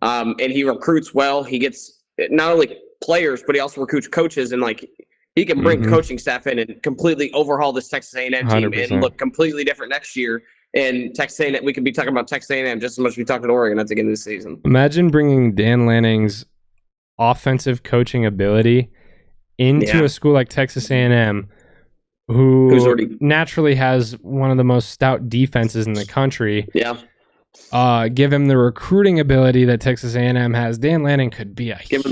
Speaker 4: And he recruits well. He gets not only players, but he also recruits coaches. And like he can bring coaching staff in and completely overhaul this Texas A&M team 100%. And look completely different next year. And Texas A&M, we could be talking about Texas A&M just as much as we talked about Oregon at the beginning of the season.
Speaker 3: Imagine bringing Dan Lanning's offensive coaching ability into a school like Texas A&M, who naturally has one of the most stout defenses in the country.
Speaker 4: Yeah.
Speaker 3: Give him the recruiting ability that Texas A&M has. Dan Lanning could be a huge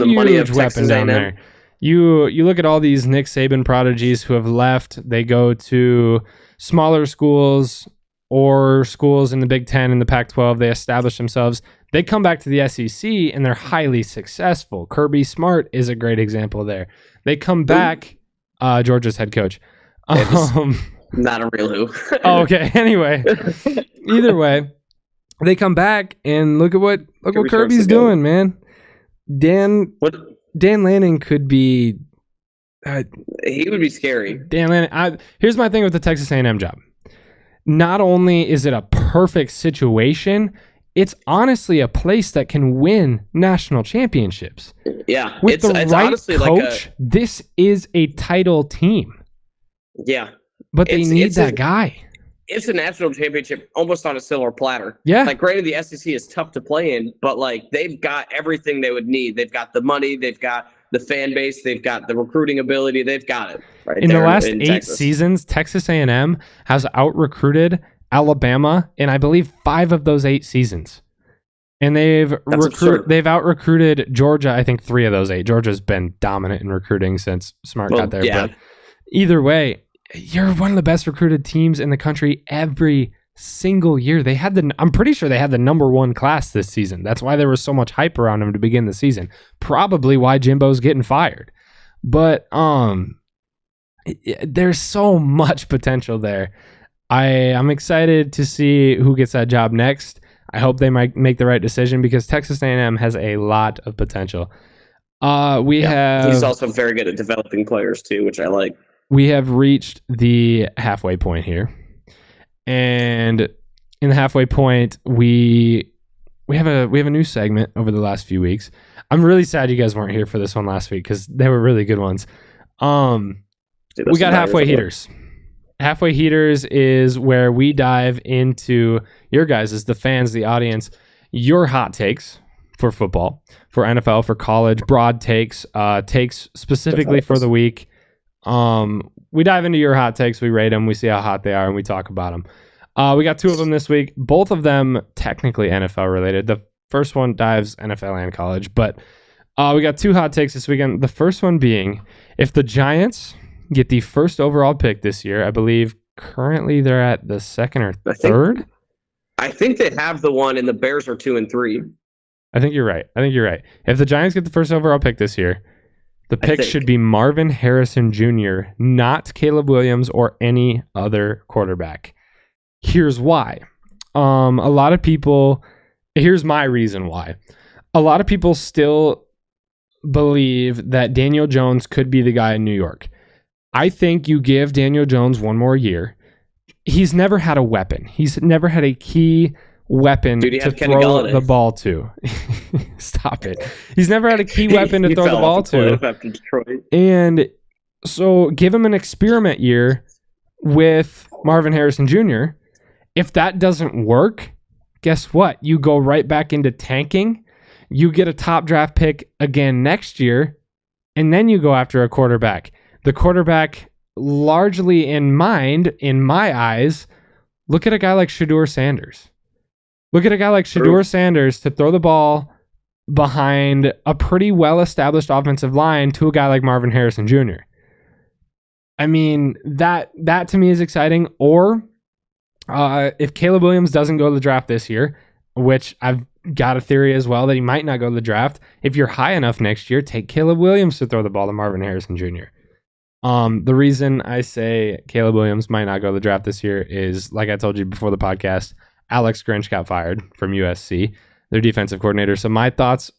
Speaker 3: weapon down there. You look at all these Nick Saban prodigies who have left. They go to smaller schools or schools in the Big 10 and the Pac-12. They establish themselves. They come back to the SEC and they're highly successful. Kirby Smart is a great example there. They come back, Georgia's head coach.
Speaker 4: Not a real who.
Speaker 3: Okay. Anyway, either way, they come back and look what Kirby's doing, man. Dan Lanning could be.
Speaker 4: He would be scary.
Speaker 3: Dan Lanning. Here's my thing with the Texas A&M job. Not only is it a perfect situation, it's honestly a place that can win national championships.
Speaker 4: Yeah.
Speaker 3: With the right coach, this is a title team.
Speaker 4: Yeah.
Speaker 3: But they need that guy.
Speaker 4: It's a national championship almost on a silver platter.
Speaker 3: Yeah.
Speaker 4: Like, granted, the SEC is tough to play in, but, like, they've got everything they would need. They've got the money. They've got the fan base. They've got the recruiting ability. They've got it. Right
Speaker 3: in the last 8 seasons, Texas A&M has out-recruited Alabama in, I believe, 5 of those 8 seasons. And they've out-recruited Georgia, I think 3 of those 8. Georgia's been dominant in recruiting since Smart got there. Yeah. But either way, you're one of the best recruited teams in the country every single year. I'm pretty sure they had the number 1 class this season. That's why there was so much hype around them to begin the season. Probably why Jimbo's getting fired. But there's so much potential there. I'm excited to see who gets that job next. I hope they might make the right decision because Texas A&M has a lot of potential. He's also very good at developing players too, which I like. We have reached the halfway point here. And in the halfway point, we have a new segment over the last few weeks. I'm really sad you guys weren't here for this one last week because they were really good ones. We got halfway heaters. Halfway heaters is where we dive into your guys, the fans, the audience, your hot takes for football, for NFL, for college, broad takes, takes specifically for the week. We dive into your hot takes, we rate them, we see how hot they are, and we talk about them. We got 2 of them this week, both of them technically NFL related. The first one dives NFL and college, but we got 2 hot takes this weekend. The first one being, if the Giants get the first overall pick this year, I believe currently they're at the 2nd or 3rd. I think they have the 1, and the Bears are 2 and 3. I think you're right. If the Giants get the first overall pick this year, the pick should be Marvin Harrison Jr., not Caleb Williams or any other quarterback. Here's why. Here's my reason why. A lot of people still believe that Daniel Jones could be the guy in New York. I think you give Daniel Jones one more year. He's never had a weapon. He's never had a key weapon to throw the ball to. Stop it. He's never had a key weapon to throw the ball to. And so give him an experiment year with Marvin Harrison Jr. If that doesn't work, guess what? You go right back into tanking. You get a top draft pick again next year, and then you go after a quarterback. The quarterback, largely in mind, in my eyes, look at a guy like Shedeur Sanders. Look at a guy like Shedeur Sanders to throw the ball behind a pretty well-established offensive line to a guy like Marvin Harrison Jr. I mean, that to me is exciting. Or if Caleb Williams doesn't go to the draft this year, which I've got a theory as well that he might not go to the draft, if you're high enough next year, take Caleb Williams to throw the ball to Marvin Harrison Jr. The reason I say Caleb Williams might not go to the draft this year is, like I told you before the podcast, Alex Grinch got fired from USC, their defensive coordinator. So my thoughts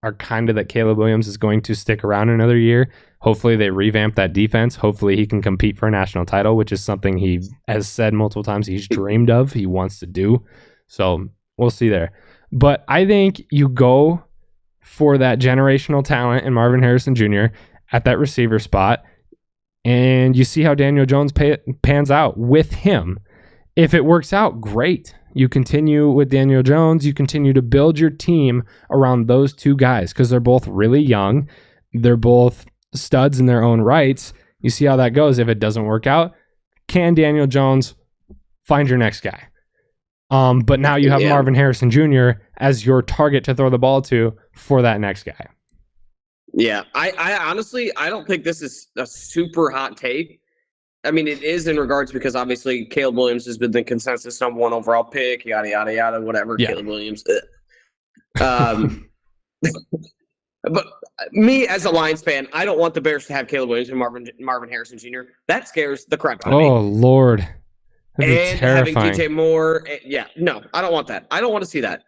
Speaker 3: are kind of that Caleb Williams is going to stick around another year. Hopefully they revamp that defense. Hopefully he can compete for a national title, which is something he has said multiple times he's dreamed of, he wants to do. So we'll see there. But I think you go for that generational talent in Marvin Harrison Jr. at that receiver spot, and you see how Daniel Jones pans out with him. If it works out, great. You continue with Daniel Jones. You continue to build your team around those two guys because they're both really young. They're both studs in their own rights. You see how that goes. If it doesn't work out, can Daniel Jones find your next guy? But now you have Marvin Harrison Jr. as your target to throw the ball to for that next guy.
Speaker 4: Yeah, I honestly, I don't think this is a super hot take. I mean, it is in regards because obviously Caleb Williams has been the consensus number one overall pick, yada, yada, yada, whatever. Yeah. Caleb Williams. But me as a Lions fan, I don't want the Bears to have Caleb Williams and Marvin Harrison Jr. That scares the crap out of me.
Speaker 3: Oh, Lord.
Speaker 4: And having DJ Moore. No, I don't want that. I don't want to see that.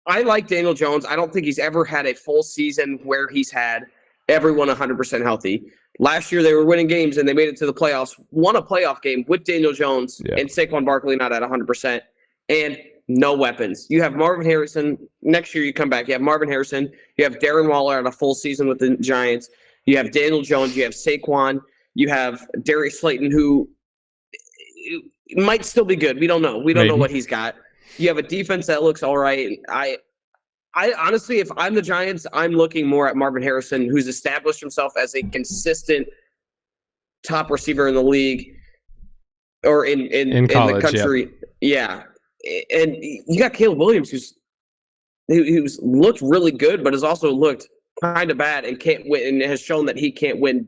Speaker 4: I like Daniel Jones. I don't think he's ever had a full season where he's had everyone 100% healthy. Last year, they were winning games, and they made it to the playoffs, won a playoff game with Daniel Jones and Saquon Barkley not at 100%, and no weapons. You have Marvin Harrison. Next year, you come back. You have Marvin Harrison. You have Darren Waller at a full season with the Giants. You have Daniel Jones. You have Saquon. You have Darius Slayton, who might still be good. We don't know. We don't know what he's got. You have a defense that looks all right. I honestly, if I'm the Giants, I'm looking more at Marvin Harrison, who's established himself as a consistent top receiver in the league or in college, the country. Yeah. And you got Caleb Williams, who's looked really good, but has also looked kind of bad and can't win, and has shown that he can't win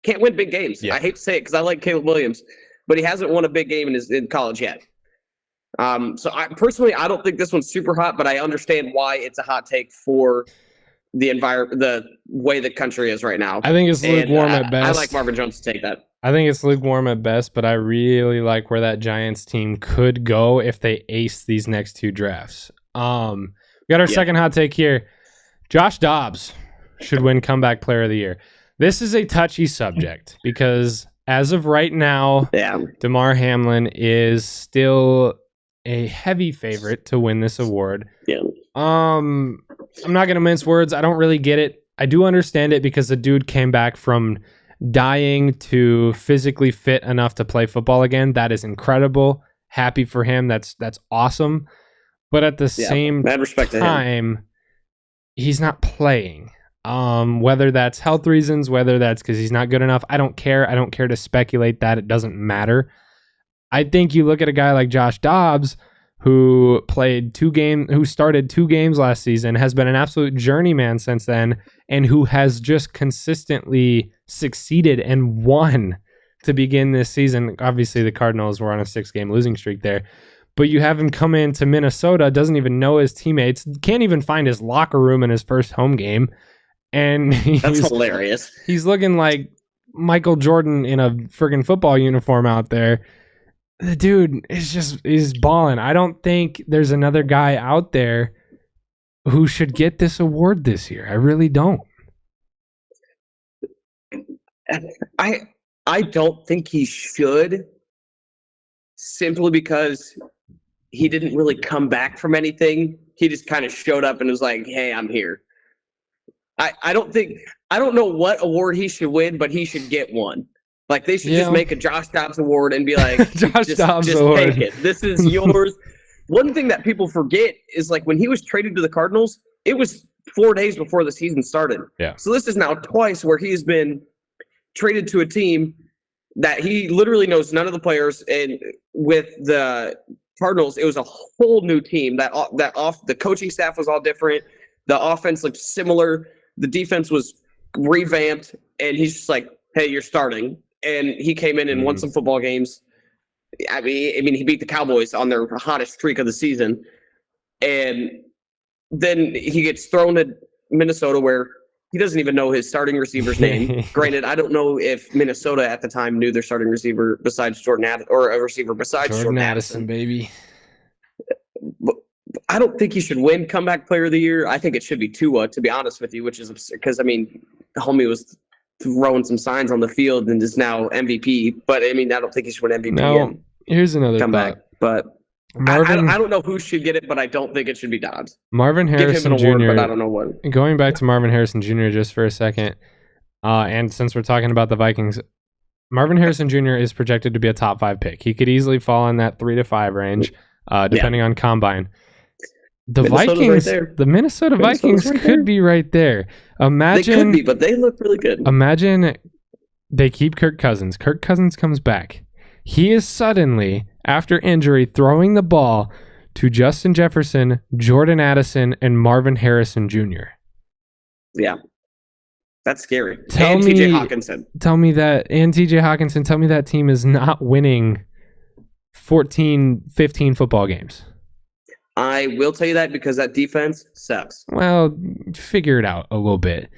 Speaker 4: big games. Yeah. I hate to say it because I like Caleb Williams, but he hasn't won a big game in college yet. So I don't think this one's super hot, but I understand why it's a hot take for the environment, the way the country is right now.
Speaker 3: I think it's lukewarm at best.
Speaker 4: I like Marvin Jones to take that.
Speaker 3: I think it's lukewarm at best, but I really like where that Giants team could go if they ace these next two drafts. We got our second hot take here. Josh Dobbs should win Comeback Player of the Year. This is a touchy subject because as of right now, Damar Hamlin is still a heavy favorite to win this award. Yeah. I'm not going to mince words. I don't really get it. I do understand it because the dude came back from dying to physically fit enough to play football again. That is incredible. Happy for him. That's awesome. But at the same time, he's not playing. Whether that's health reasons, whether that's because he's not good enough, I don't care. I don't care to speculate that. It doesn't matter. I think you look at a guy like Josh Dobbs, who started 2 games last season, has been an absolute journeyman since then, and who has just consistently succeeded and won to begin this season. Obviously, the Cardinals were on a 6-game losing streak there. But you have him come into Minnesota, doesn't even know his teammates, can't even find his locker room in his first home game. And
Speaker 4: that's hilarious.
Speaker 3: He's looking like Michael Jordan in a friggin' football uniform out there. The dude is balling. I don't think there's another guy out there who should get this award this year. I really don't.
Speaker 4: I don't think he should, simply because he didn't really come back from anything. He just kind of showed up and was like, "Hey, I'm here." I don't know what award he should win, but he should get one. Like they should just make a Josh Dobbs award and be like, just
Speaker 3: award.
Speaker 4: take it. This is yours. One thing that people forget is like when he was traded to the Cardinals, it was 4 days before the season started.
Speaker 3: Yeah.
Speaker 4: So this is now twice where he's been traded to a team that he literally knows none of the players, and with the Cardinals, it was a whole new team. The coaching staff was all different. The offense looked similar. The defense was revamped, and he's just like, "Hey, you're starting." And he came in and won some football games. I mean, he beat the Cowboys on their hottest streak of the season, and then he gets thrown to Minnesota, where he doesn't even know his starting receiver's name. Granted, I don't know if Minnesota at the time knew their starting receiver besides Jordan Addison,
Speaker 3: baby.
Speaker 4: But I don't think he should win comeback player of the year. I think it should be Tua, to be honest with you, which is because, I mean, homie was throwing some signs on the field and is now MVP. But, I mean, I don't think he should win MVP.
Speaker 3: Now, here's another
Speaker 4: comeback. But I don't know who should get it, but I don't think it should be Dobbs.
Speaker 3: Marvin Harrison
Speaker 4: Give him an award,
Speaker 3: Jr.
Speaker 4: but I don't know what.
Speaker 3: Going back to Marvin Harrison Jr. just for a second, and since we're talking about the Vikings, Marvin Harrison Jr. is projected to be a top 5 pick. He could easily fall in that 3 to 5 range, depending on combine. The Minnesota Vikings could be right there. Imagine
Speaker 4: they could be, but they look really good.
Speaker 3: Imagine they keep Kirk Cousins. Kirk Cousins comes back. He is suddenly, after injury, throwing the ball to Justin Jefferson, Jordan Addison, and Marvin Harrison Jr.
Speaker 4: Yeah. That's scary.
Speaker 3: Tell me
Speaker 4: TJ Hawkinson.
Speaker 3: Tell me that team is not winning 14, 15 football games.
Speaker 4: I will tell you that because that defense sucks.
Speaker 3: Well, figure it out a little bit.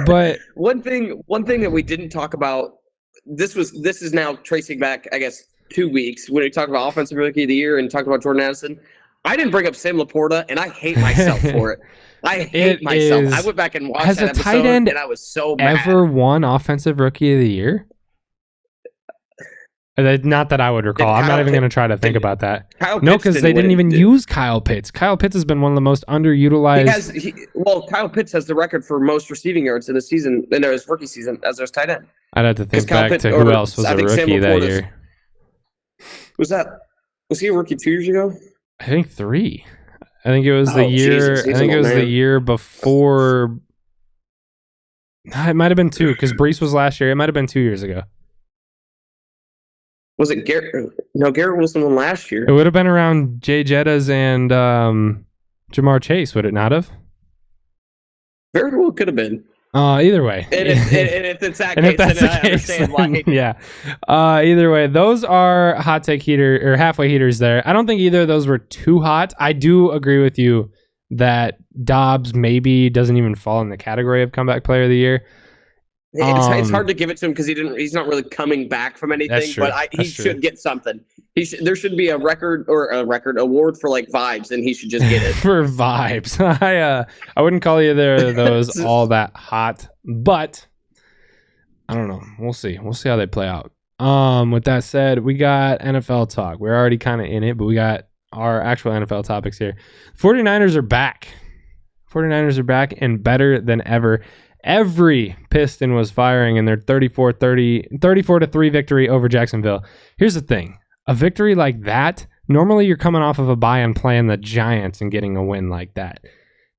Speaker 3: But
Speaker 4: one thing that we didn't talk about, this is now tracing back, I guess, 2 weeks when we talked about offensive rookie of the year and talked about Jordan Addison. I didn't bring up Sam Laporta, and I hate myself for it. I hate myself. I went back and watched that episode, tight end, and I was so mad.
Speaker 3: Ever won offensive rookie of the year? Not that I would recall. I'm not even going to try to think about that. No, because they didn't even use Kyle Pitts. Kyle Pitts has been one of the most underutilized.
Speaker 4: Kyle Pitts has the record for most receiving yards in the season, in his rookie season, as their tight end.
Speaker 3: I'd have to think back to who else was a rookie that year.
Speaker 4: Was he a rookie 2 years ago?
Speaker 3: I think 3. I think it was the year. I think it was the year before. It might have been 2 because Brees was last year. It might have been 2 years ago.
Speaker 4: Was it Garrett? No, Garrett was the one last year.
Speaker 3: It would have been around Jay Jettas and Jamar Chase, would it not have?
Speaker 4: Very well could have been.
Speaker 3: Either way.
Speaker 4: And if it's that case, then I understand why.
Speaker 3: Yeah. Either way, those are hot take heater or halfway heaters there. I don't think either of those were too hot. I do agree with you that Dobbs maybe doesn't even fall in the category of comeback player of the year.
Speaker 4: It's hard to give it to him because he's not really coming back from anything. But he should get something. There should be a record award for like vibes, and he should just get it
Speaker 3: for vibes. I wouldn't call either of those all that hot, but I don't know. We'll see. We'll see how they play out. With that said, we got NFL talk. We're already kind of in it, but we got our actual NFL topics here. 49ers are back. 49ers are back and better than ever. Every Piston was firing in their 34-3 victory over Jacksonville. Here's the thing. A victory like that, normally you're coming off of a bye and playing the Giants and getting a win like that.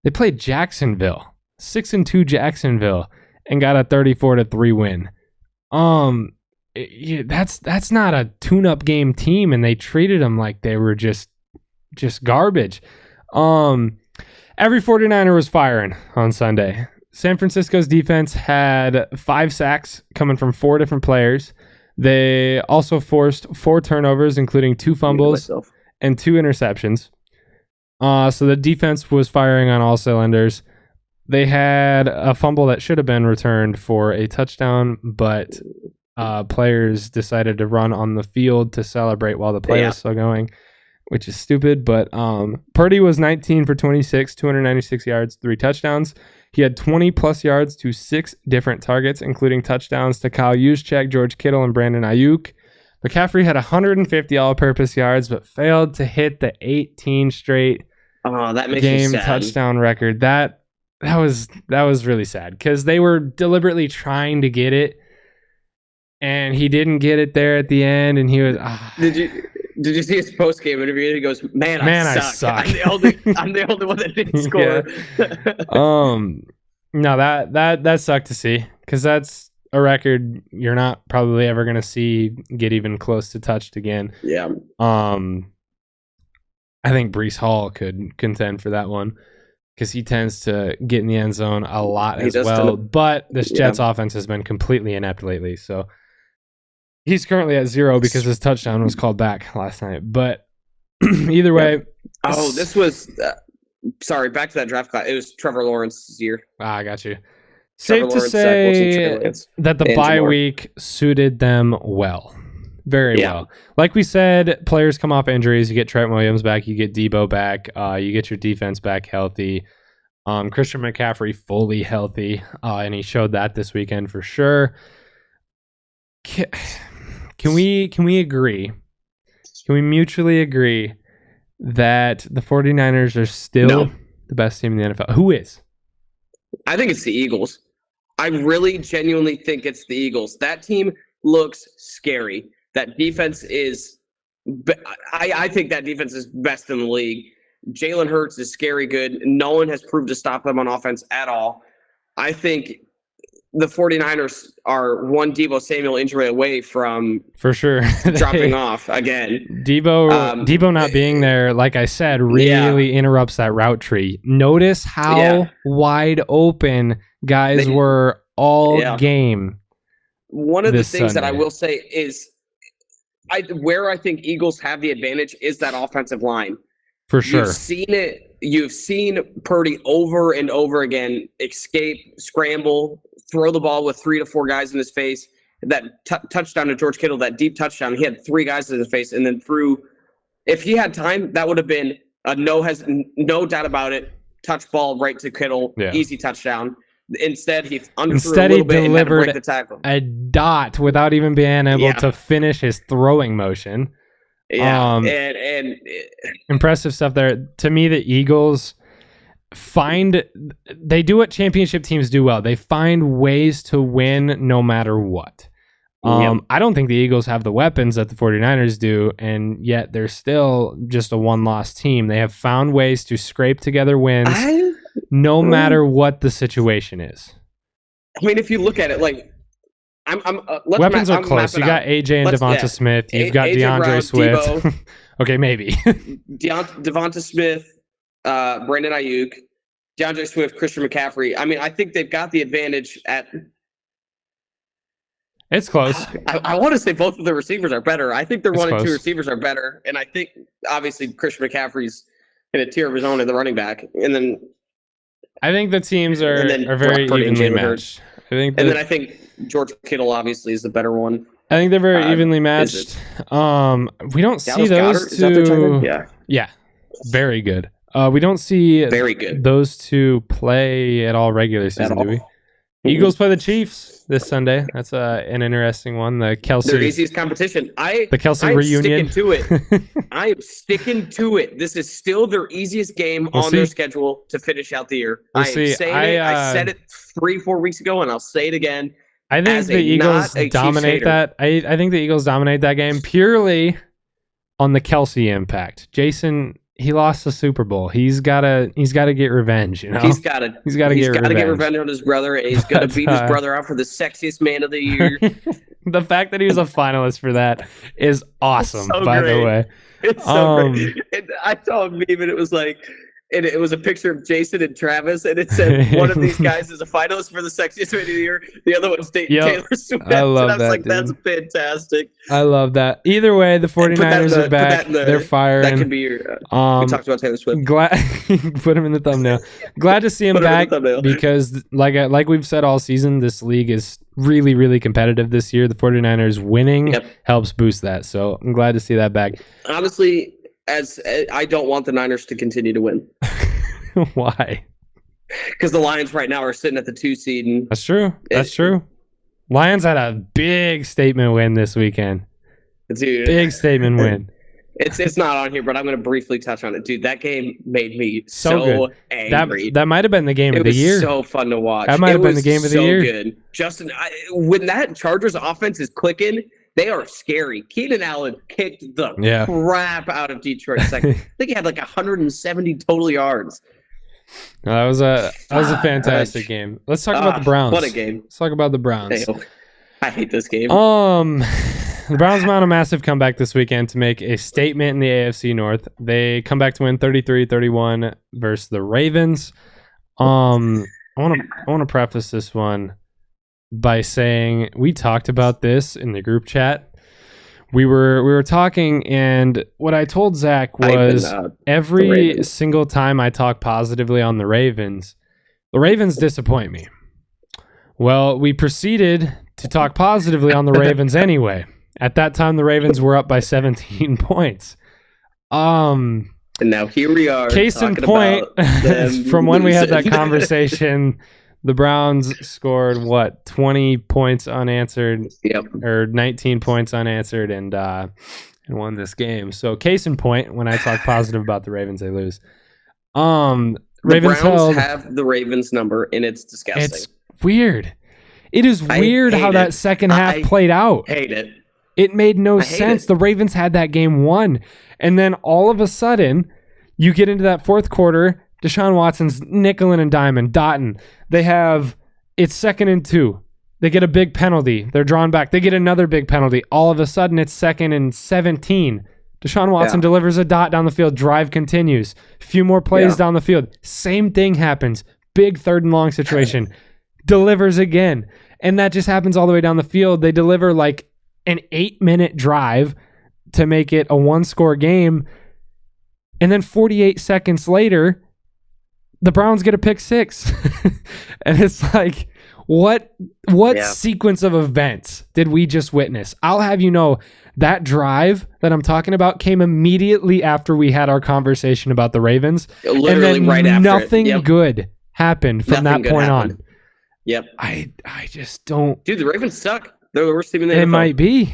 Speaker 3: They played Jacksonville, 6-2 Jacksonville, and got a 34-3 win. That's not a tune-up game team, and they treated them like they were just garbage. Every 49er was firing on Sunday. San Francisco's defense had 5 sacks coming from 4 different players. They also forced 4 turnovers, including 2 fumbles and 2 interceptions. So the defense was firing on all cylinders. They had a fumble that should have been returned for a touchdown, but players decided to run on the field to celebrate while the play was still going, which is stupid. But Purdy was 19 for 26, 296 yards, 3 touchdowns. He had 20-plus yards to 6 different targets, including touchdowns to Kyle Juszczyk, George Kittle, and Brandon Ayuk. McCaffrey had 150 all-purpose yards, but failed to hit the 18 straight
Speaker 4: that makes
Speaker 3: game
Speaker 4: me sad.
Speaker 3: touchdown record. That was really sad because they were deliberately trying to get it, and he didn't get it there at the end. And he was.
Speaker 4: Did you see his post game interview? He goes, "Man, I suck. I'm the only one that didn't score."
Speaker 3: No, that sucked to see because that's a record you're not probably ever going to see get even close to touched again.
Speaker 4: Yeah.
Speaker 3: I think Breece Hall could contend for that one because he tends to get in the end zone a lot as well. But this Jets offense has been completely inept lately, so he's currently at 0 because his touchdown was called back last night. But either way,
Speaker 4: this was sorry. Back to that draft class. It was Trevor Lawrence's year.
Speaker 3: I got you. Safe to say that the bye week suited them well. Very well. Like we said, players come off injuries. You get Trent Williams back. You get Debo back. You get your defense back healthy. Christian McCaffrey fully healthy. And he showed that this weekend for sure. Can we agree? Can we mutually agree that the 49ers are still the best team in the NFL? Who is?
Speaker 4: I think it's the Eagles. I really genuinely think it's the Eagles. That team looks scary. That defense is I think that defense is best in the league. Jalen Hurts is scary good. No one has proved to stop them on offense at all. I think the 49ers are one Deebo Samuel injury away from
Speaker 3: for sure
Speaker 4: dropping off again.
Speaker 3: Deebo not being there, like I said, really interrupts that route tree. Notice how wide open guys were all game.
Speaker 4: One of the things that I will say is where I think Eagles have the advantage is that offensive line.
Speaker 3: For sure.
Speaker 4: You've seen it. You've seen Purdy over and over again escape, scramble, throw the ball with 3 to 4 guys in his face. That touchdown to George Kittle, that deep touchdown, he had 3 guys in his face and then threw. If he had time, that would have been no doubt about it. Touch ball right to Kittle, easy touchdown. Instead, he underthrew a little bit and had to break the tackle.
Speaker 3: A dot without even being able to finish his throwing motion.
Speaker 4: Yeah, and
Speaker 3: impressive stuff there. To me, the Eagles they do what championship teams do well. They find ways to win no matter what. I don't think the Eagles have the weapons that the 49ers do, and yet they're still just a one-loss team. They have found ways to scrape together wins no matter what the situation is.
Speaker 4: I mean, if you look at it, like,
Speaker 3: weapons are close. You got AJ and Devonta Smith. You've got DeAndre Swift. Okay, maybe.
Speaker 4: Devonta Smith, Brandon Ayuk, DeAndre Swift, Christian McCaffrey. I mean, I think they've got the advantage at.
Speaker 3: It's close.
Speaker 4: I want to say both of the receivers are better. I think their 1 and 2 receivers are better, and I think obviously Christian McCaffrey's in a tier of his own at the running back, and then
Speaker 3: I think the teams are very evenly matched.
Speaker 4: And then I think George Kittle obviously is the better one.
Speaker 3: I think they're very evenly matched. We don't see those two. Yeah, very good. We don't see those two play at all regular season, do we? Eagles play the Chiefs this Sunday. That's an interesting one. The Kelsey,
Speaker 4: their easiest competition. The
Speaker 3: Kelsey reunion.
Speaker 4: Sticking to it. I am sticking to it. This is still their easiest game on their schedule to finish out the year. I said it 3-4 weeks ago, and I'll say it again.
Speaker 3: I think the Eagles dominate that. I think the Eagles dominate that game purely on the Kelsey impact. Jason, he lost the Super Bowl. He's gotta get revenge. You know,
Speaker 4: he's gotta get revenge on his brother, and he's gonna beat his brother out for the sexiest man of the year.
Speaker 3: The fact that he was a finalist for that is awesome. By the way,
Speaker 4: it's so great. And I saw a meme, and it was like. And it was a picture of Jason and Travis, and it said one of these guys is a finalist for the sexiest man of the year. The other one's Taylor Swift.
Speaker 3: I love
Speaker 4: and I was like, that's fantastic.
Speaker 3: I love that. Either way, the 49ers are back. They're firing.
Speaker 4: That could be your. We talked about Taylor Swift.
Speaker 3: Put him in the thumbnail. Glad to see him back because, like we've said all season, this league is really, really competitive this year. The 49ers winning helps boost that. So I'm glad to see that back.
Speaker 4: Honestly, as I don't want the Niners to continue to win.
Speaker 3: Why?
Speaker 4: Because the Lions right now are sitting at the 2 seed. And
Speaker 3: That's true. That's true. Lions had a big statement win this weekend.
Speaker 4: dude,
Speaker 3: Big statement win.
Speaker 4: It's not on here, but I'm going to briefly touch on it. Dude, that game made me
Speaker 3: So
Speaker 4: so
Speaker 3: good.
Speaker 4: angry.
Speaker 3: That might have been the game
Speaker 4: It
Speaker 3: of the
Speaker 4: was
Speaker 3: year.
Speaker 4: so fun to watch.
Speaker 3: That might have
Speaker 4: It
Speaker 3: been the
Speaker 4: was
Speaker 3: game of the
Speaker 4: so
Speaker 3: year.
Speaker 4: Good. Justin, when that Chargers offense is clicking, they are scary. Keenan Allen kicked the crap out of Detroit. I think he had like 170 total yards.
Speaker 3: No, that was a fantastic game. Let's talk about the Browns.
Speaker 4: What a game.
Speaker 3: Let's talk about the Browns.
Speaker 4: I hate this game.
Speaker 3: The Browns mount a massive comeback this weekend to make a statement in the AFC North. They come back to win 33-31 versus the Ravens. I want to preface this one by saying we talked about this in the group chat. We were talking, and what I told Zach was every single time I talk positively on the Ravens disappoint me. Well, we proceeded to talk positively on the Ravens anyway. At that time, the Ravens were up by 17 points.
Speaker 4: And now here we are.
Speaker 3: Case in point, from when we had that conversation, the Browns scored 20 points unanswered, or 19 points unanswered, and won this game. So case in point, when I talk positive about the Ravens, they lose.
Speaker 4: The Browns have the Ravens number, and it's disgusting.
Speaker 3: It's weird. It is weird how that second half played out.
Speaker 4: Hate it.
Speaker 3: It made no sense. The Ravens had that game won. And then all of a sudden, you get into that fourth quarter, Deshaun Watson's nickel and diming, dotting. It's 2nd and 2. They get a big penalty. They're drawn back. They get another big penalty. All of a sudden, it's 2nd and 17. Deshaun Watson delivers a dot down the field. Drive continues. A few more plays down the field. Same thing happens. Big 3rd and long situation. Delivers again. And that just happens all the way down the field. They deliver like an 8-minute drive to make it a 1-score game. And then 48 seconds later, the Browns get a pick 6. And it's like, what sequence of events did we just witness? I'll have you know, that drive that I'm talking about came immediately after we had our conversation about the Ravens.
Speaker 4: Literally
Speaker 3: and then
Speaker 4: right after
Speaker 3: nothing good happened from that point on.
Speaker 4: Yep.
Speaker 3: I just don't.
Speaker 4: Dude, the Ravens suck. They're the worst team in the NFL.
Speaker 3: They might be.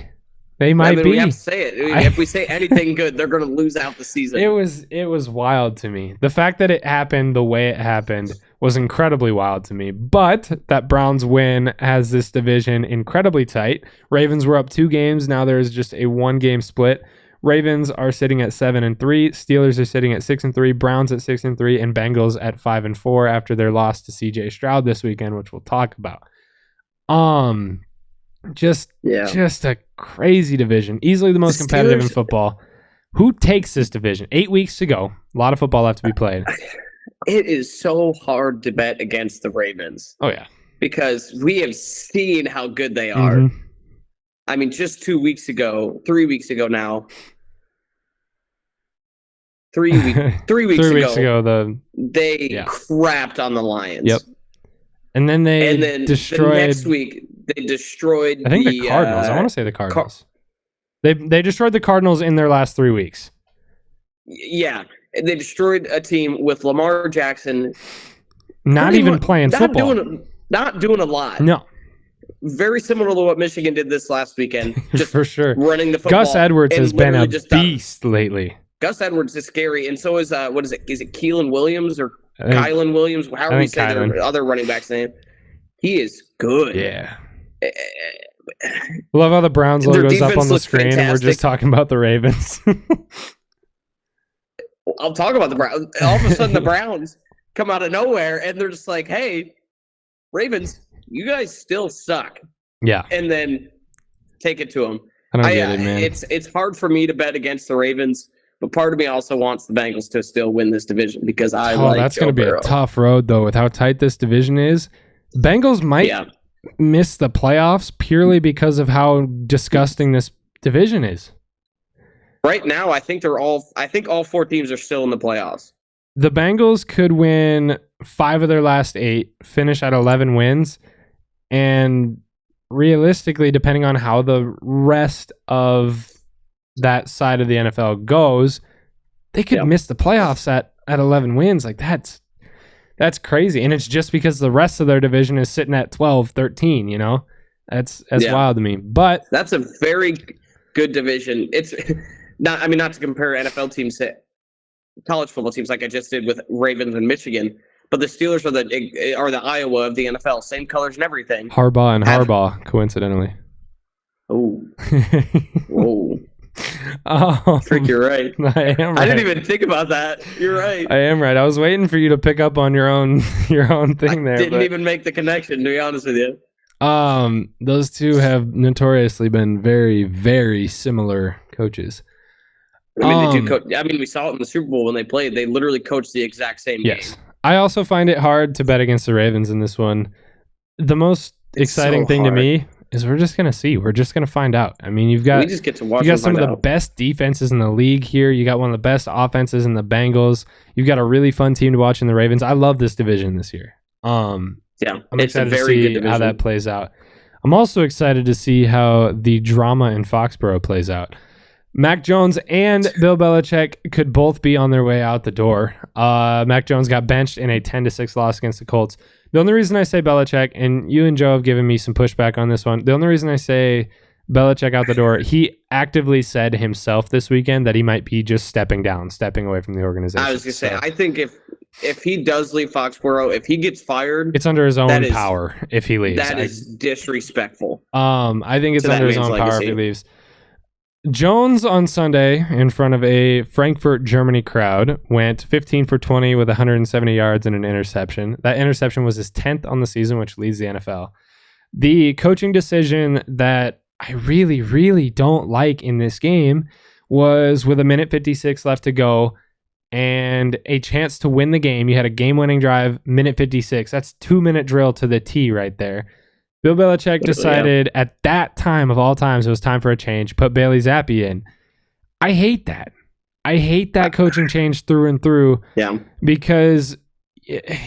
Speaker 3: They might be.
Speaker 4: We have to say it. If we say anything good, they're going to lose out the season.
Speaker 3: It was wild to me. The fact that it happened the way it happened was incredibly wild to me. But that Browns win has this division incredibly tight. Ravens were up 2 games. Now there's just a 1-game split. Ravens are sitting at 7-3. Steelers are sitting at 6-3. Browns at 6-3, and Bengals at 5-4 after their loss to CJ Stroud this weekend, which we'll talk about. Just a crazy division. Easily the most competitive in football. Who takes this division? 8 weeks to go. A lot of football left to be played.
Speaker 4: It is so hard to bet against the Ravens.
Speaker 3: Oh, yeah.
Speaker 4: Because we have seen how good they are.
Speaker 3: Mm-hmm.
Speaker 4: I mean, just 3 weeks ago now. 3 weeks ago, they crapped on the Lions.
Speaker 3: Yep. And then destroyed.
Speaker 4: The next week, they destroyed.
Speaker 3: I think the Cardinals. I want to say the Cardinals. They destroyed the Cardinals in their last 3 weeks.
Speaker 4: Yeah, they destroyed a team with Lamar Jackson.
Speaker 3: Not even playing football.
Speaker 4: Not doing a lot.
Speaker 3: No.
Speaker 4: Very similar to what Michigan did this last weekend. Just
Speaker 3: for sure.
Speaker 4: Running the football.
Speaker 3: Gus Edwards has been a beast lately.
Speaker 4: Gus Edwards is scary, and so is what is it? Is it Keelan Williams or Kylan Williams? However we say their other running back's name. He is good.
Speaker 3: Yeah. Love how the Browns logo's up on the screen, and we're just talking about the Ravens.
Speaker 4: I'll talk about the Browns. All of a sudden, the Browns come out of nowhere, and they're just like, "Hey, Ravens, you guys still suck."
Speaker 3: Yeah.
Speaker 4: And then take it to them.
Speaker 3: I don't get it, man.
Speaker 4: It's hard for me to bet against the Ravens, but part of me also wants the Bengals to still win this division because that's
Speaker 3: going to be a tough road, though, with how tight this division is. Bengals might miss the playoffs purely because of how disgusting this division is.
Speaker 4: Right now, I think all 4 teams are still in the playoffs.
Speaker 3: The Bengals could win 5 of their last 8, finish at 11 wins, and realistically, depending on how the rest of that side of the NFL goes, they could miss the playoffs at 11 wins. Like that's That's crazy. And it's just because the rest of their division is sitting at 12-13, you know? That's wild to me. But
Speaker 4: that's a very good division. It's not to compare NFL teams to college football teams like I just did with Ravens and Michigan, but the Steelers are the Iowa of the NFL, same colors and everything.
Speaker 3: Harbaugh, coincidentally.
Speaker 4: Oh. Whoa.
Speaker 3: Frick,
Speaker 4: you're right.
Speaker 3: I am right.
Speaker 4: I didn't even think about that. You're right.
Speaker 3: I am right. I was waiting for you to pick up on your own thing there.
Speaker 4: Didn't even make the connection, to be honest with you.
Speaker 3: Those two have notoriously been very, very similar coaches.
Speaker 4: I mean, they do coach. I mean, we saw it in the Super Bowl when they played. They literally coached the exact same game.
Speaker 3: I also find it hard to bet against the Ravens in this one. The most exciting thing to me is we're just gonna see. We're just gonna find out. I mean, we just get to watch. You got some of the best defenses in the league here. You got one of the best offenses in the Bengals. You've got a really fun team to watch in the Ravens. I love this division this year. I'm excited to see how that plays out. I'm also excited to see how the drama in Foxborough plays out. Mac Jones and Bill Belichick could both be on their way out the door. Mac Jones got benched in a 10-6 loss against the Colts. The only reason I say Belichick, and you and Joe have given me some pushback on this one, the only reason I say Belichick out the door, he actively said himself this weekend that he might be just stepping away from the organization.
Speaker 4: I was going to say, I think if he does leave Foxborough, if he gets fired,
Speaker 3: it's under his own power if he leaves.
Speaker 4: That is disrespectful.
Speaker 3: I think it's under his own power if he leaves. Jones on Sunday in front of a Frankfurt, Germany crowd went 15 for 20 with 170 yards and an interception. That interception was his 10th on the season, which leads the NFL. The coaching decision that I really, really don't like in this game was with 1:56 left to go and a chance to win the game. You had a game-winning drive, 1:56. That's 2-minute drill to the T right there. Bill Belichick decided at that time of all times it was time for a change, put Bailey Zappi in. I hate that. I hate that coaching change through and through.
Speaker 4: Yeah.
Speaker 3: Because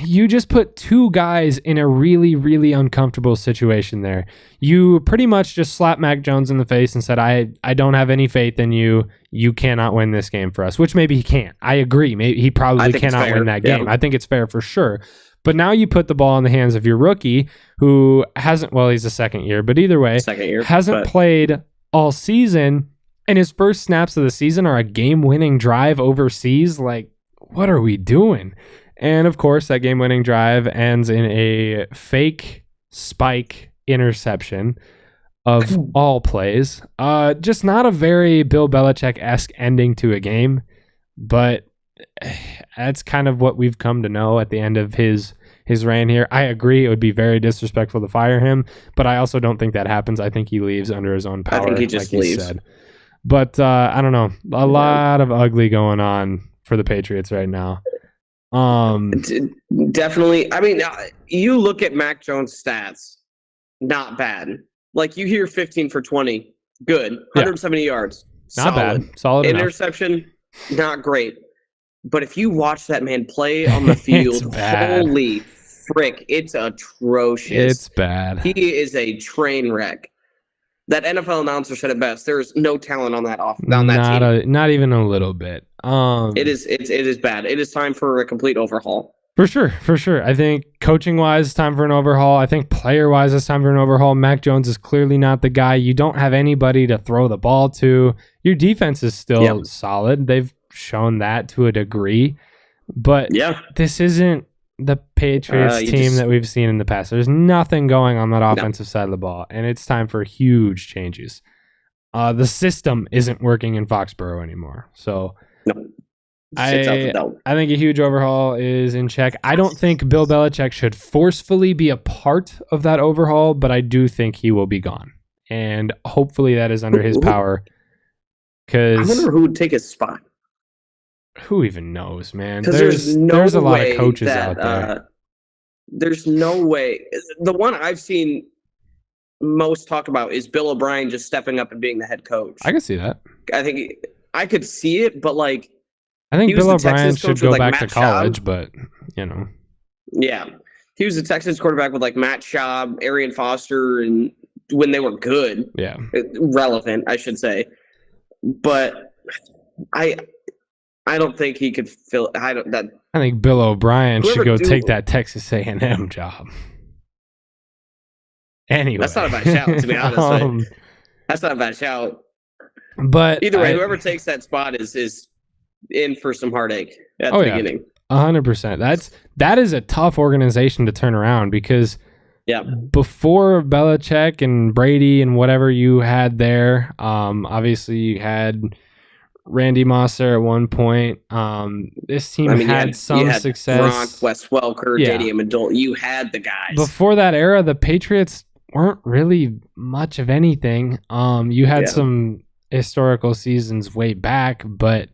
Speaker 3: you just put two guys in a really, really uncomfortable situation there. You pretty much just slapped Mac Jones in the face and said, I don't have any faith in you. You cannot win this game for us, which maybe he can't. I agree. Maybe he probably cannot win that game. I think it's fair for sure. But now you put the ball in the hands of your rookie who hasn't, well, he's a second year, but either way, hasn't played all season, and his first snaps of the season are a game-winning drive overseas. Like, what are we doing? And of course, that game-winning drive ends in a fake spike interception of all plays. Just not a very Bill Belichick-esque ending to a game, but that's kind of what we've come to know at the end of his reign here. I agree it would be very disrespectful to fire him, but I also don't think that happens. I think he leaves under his own power.
Speaker 4: I think he just leaves.
Speaker 3: Said. But I don't know. A lot of ugly going on for the Patriots right now.
Speaker 4: Definitely. I mean, you look at Mac Jones' stats, not bad. Like, you hear 15 for 20, good. 170 yards,
Speaker 3: not bad. Solid
Speaker 4: interception, not great. But if you watch that man play on the field, holy frick, it's atrocious.
Speaker 3: It's bad.
Speaker 4: He is a train wreck. That NFL announcer said it best. There's no talent on that team.
Speaker 3: Not even a little bit.
Speaker 4: It is bad. It is time for a complete overhaul.
Speaker 3: For sure. I think coaching-wise, it's time for an overhaul. I think player-wise, it's time for an overhaul. Mac Jones is clearly not the guy. You don't have anybody to throw the ball to. Your defense is still solid. They've shown that to a degree. But this isn't the Patriots team that we've seen in the past. There's nothing going on that offensive side of the ball, and it's time for huge changes. The system isn't working in Foxborough anymore. So I think a huge overhaul is in check. I don't think Bill Belichick should forcefully be a part of that overhaul, but I do think he will be gone. And hopefully that is under his power. I
Speaker 4: wonder who would take his spot.
Speaker 3: Who even knows, man? There's a lot of coaches out there.
Speaker 4: There's no way. The one I've seen most talk about is Bill O'Brien just stepping up and being the head coach.
Speaker 3: I can see that.
Speaker 4: I think I could see it, but like,
Speaker 3: I think Bill O'Brien should go back to college, but you know.
Speaker 4: Yeah. He was the Texans quarterback with like Matt Schaub, Arian Foster, and when they were good.
Speaker 3: Yeah.
Speaker 4: Relevant, I should say. But I don't think he could fill. I
Speaker 3: I think Bill O'Brien should
Speaker 4: Whoever
Speaker 3: go
Speaker 4: do-
Speaker 3: take that Texas A&M job. Anyway,
Speaker 4: That's not a bad shout, to be honest. That's not a bad shout.
Speaker 3: But
Speaker 4: Either way, whoever takes that spot is in for some heartache at the beginning.
Speaker 3: 100%. That is a tough organization to turn around because before Belichick and Brady and whatever you had there, obviously you had Randy Moss there at one point. This team had some success.
Speaker 4: Gronk, Wes Welker, J.D. Amendola. You had the guys.
Speaker 3: Before that era, the Patriots weren't really much of anything. You had some historical seasons way back, but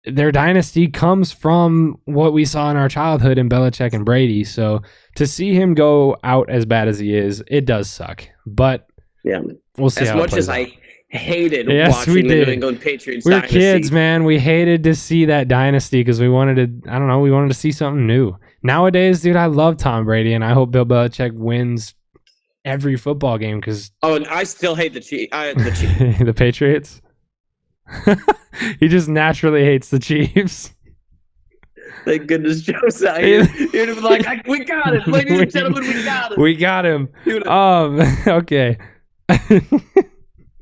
Speaker 3: their dynasty comes from what we saw in our childhood in Belichick and Brady. So to see him go out as bad as he is, it does suck. But we'll see.
Speaker 4: As much as I hated watching the New England Patriots dynasty.
Speaker 3: We're kids, man. We hated to see that dynasty because we wanted to see something new. Nowadays, dude, I love Tom Brady, and I hope Bill Belichick wins every football game because...
Speaker 4: Oh, and I still hate the Chiefs.
Speaker 3: The Patriots? He just naturally hates the Chiefs.
Speaker 4: Thank goodness Joe's out here. You'd have been like, we got it. Ladies and gentlemen, we got it.
Speaker 3: We got him. Okay.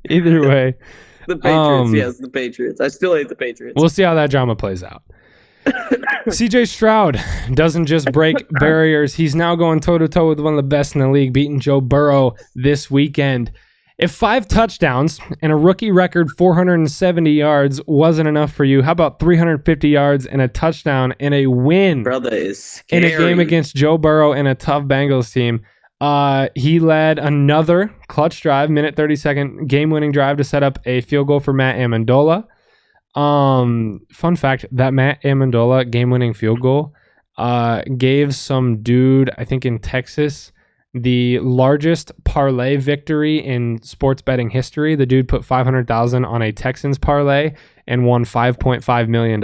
Speaker 3: Either way.
Speaker 4: The Patriots, yes, the Patriots. I still hate the Patriots.
Speaker 3: We'll see how that drama plays out. CJ Stroud doesn't just break barriers. He's now going toe-to-toe with one of the best in the league, beating Joe Burrow this weekend. If 5 touchdowns and a rookie record 470 yards wasn't enough for you, how about 350 yards and a touchdown and a win
Speaker 4: Brother is scary.
Speaker 3: in a game against Joe Burrow and a tough Bengals team? He led another clutch drive, minute 32nd game-winning drive to set up a field goal for Matt Amendola. Fun fact, that Matt Amendola game-winning field goal gave some dude, I think in Texas, the largest parlay victory in sports betting history. The dude put $500,000 on a Texans parlay and won $5.5 million.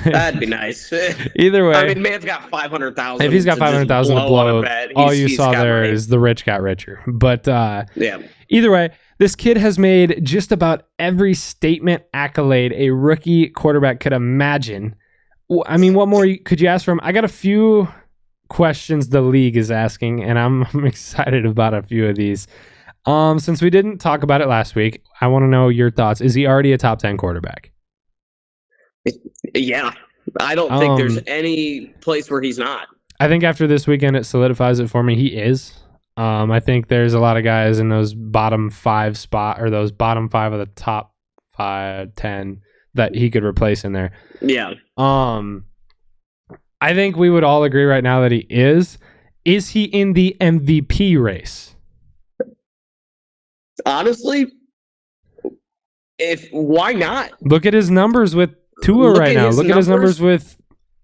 Speaker 4: That'd be nice.
Speaker 3: Either way,
Speaker 4: I mean, man's got $500,000.
Speaker 3: If he's got $500,000 to blow, all you saw there is the rich got richer. But either way, this kid has made just about every statement accolade a rookie quarterback could imagine. I mean, what more could you ask for him? I got a few questions the league is asking, and I'm excited about a few of these. Since we didn't talk about it last week, I want to know your thoughts. Is he already a top 10 quarterback?
Speaker 4: Yeah. I don't think there's any place where he's not.
Speaker 3: I think after this weekend, it solidifies it for me. He is. I think there's a lot of guys in those bottom 5 spot, or those bottom 5 of the top 10 that he could replace in there.
Speaker 4: Yeah.
Speaker 3: I think we would all agree right now that he is. Is he in the MVP race?
Speaker 4: Honestly, why not?
Speaker 3: Look at his numbers with Tua right now. Look at his numbers with,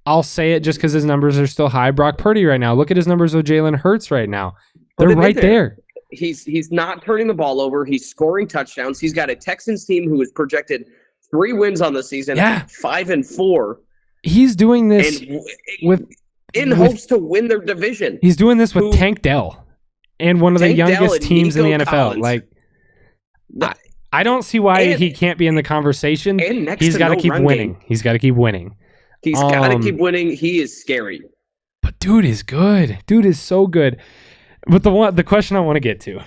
Speaker 3: I'll say it just because his numbers are still high, Brock Purdy right now. Look at his numbers with Jalen Hurts right now. They're right there.
Speaker 4: He's not turning the ball over. He's scoring touchdowns. He's got a Texans team who is projected 3 wins on the season, 5-4.
Speaker 3: He's doing this
Speaker 4: in hopes to win their division.
Speaker 3: He's doing this with Tank Dell and one of the youngest teams in the NFL.
Speaker 4: Collins.
Speaker 3: I don't see why he can't be in the conversation. He's got to keep winning. He's got to keep winning.
Speaker 4: He's got to keep winning. He is scary.
Speaker 3: But dude is good. Dude is so good. But the question I want to get to,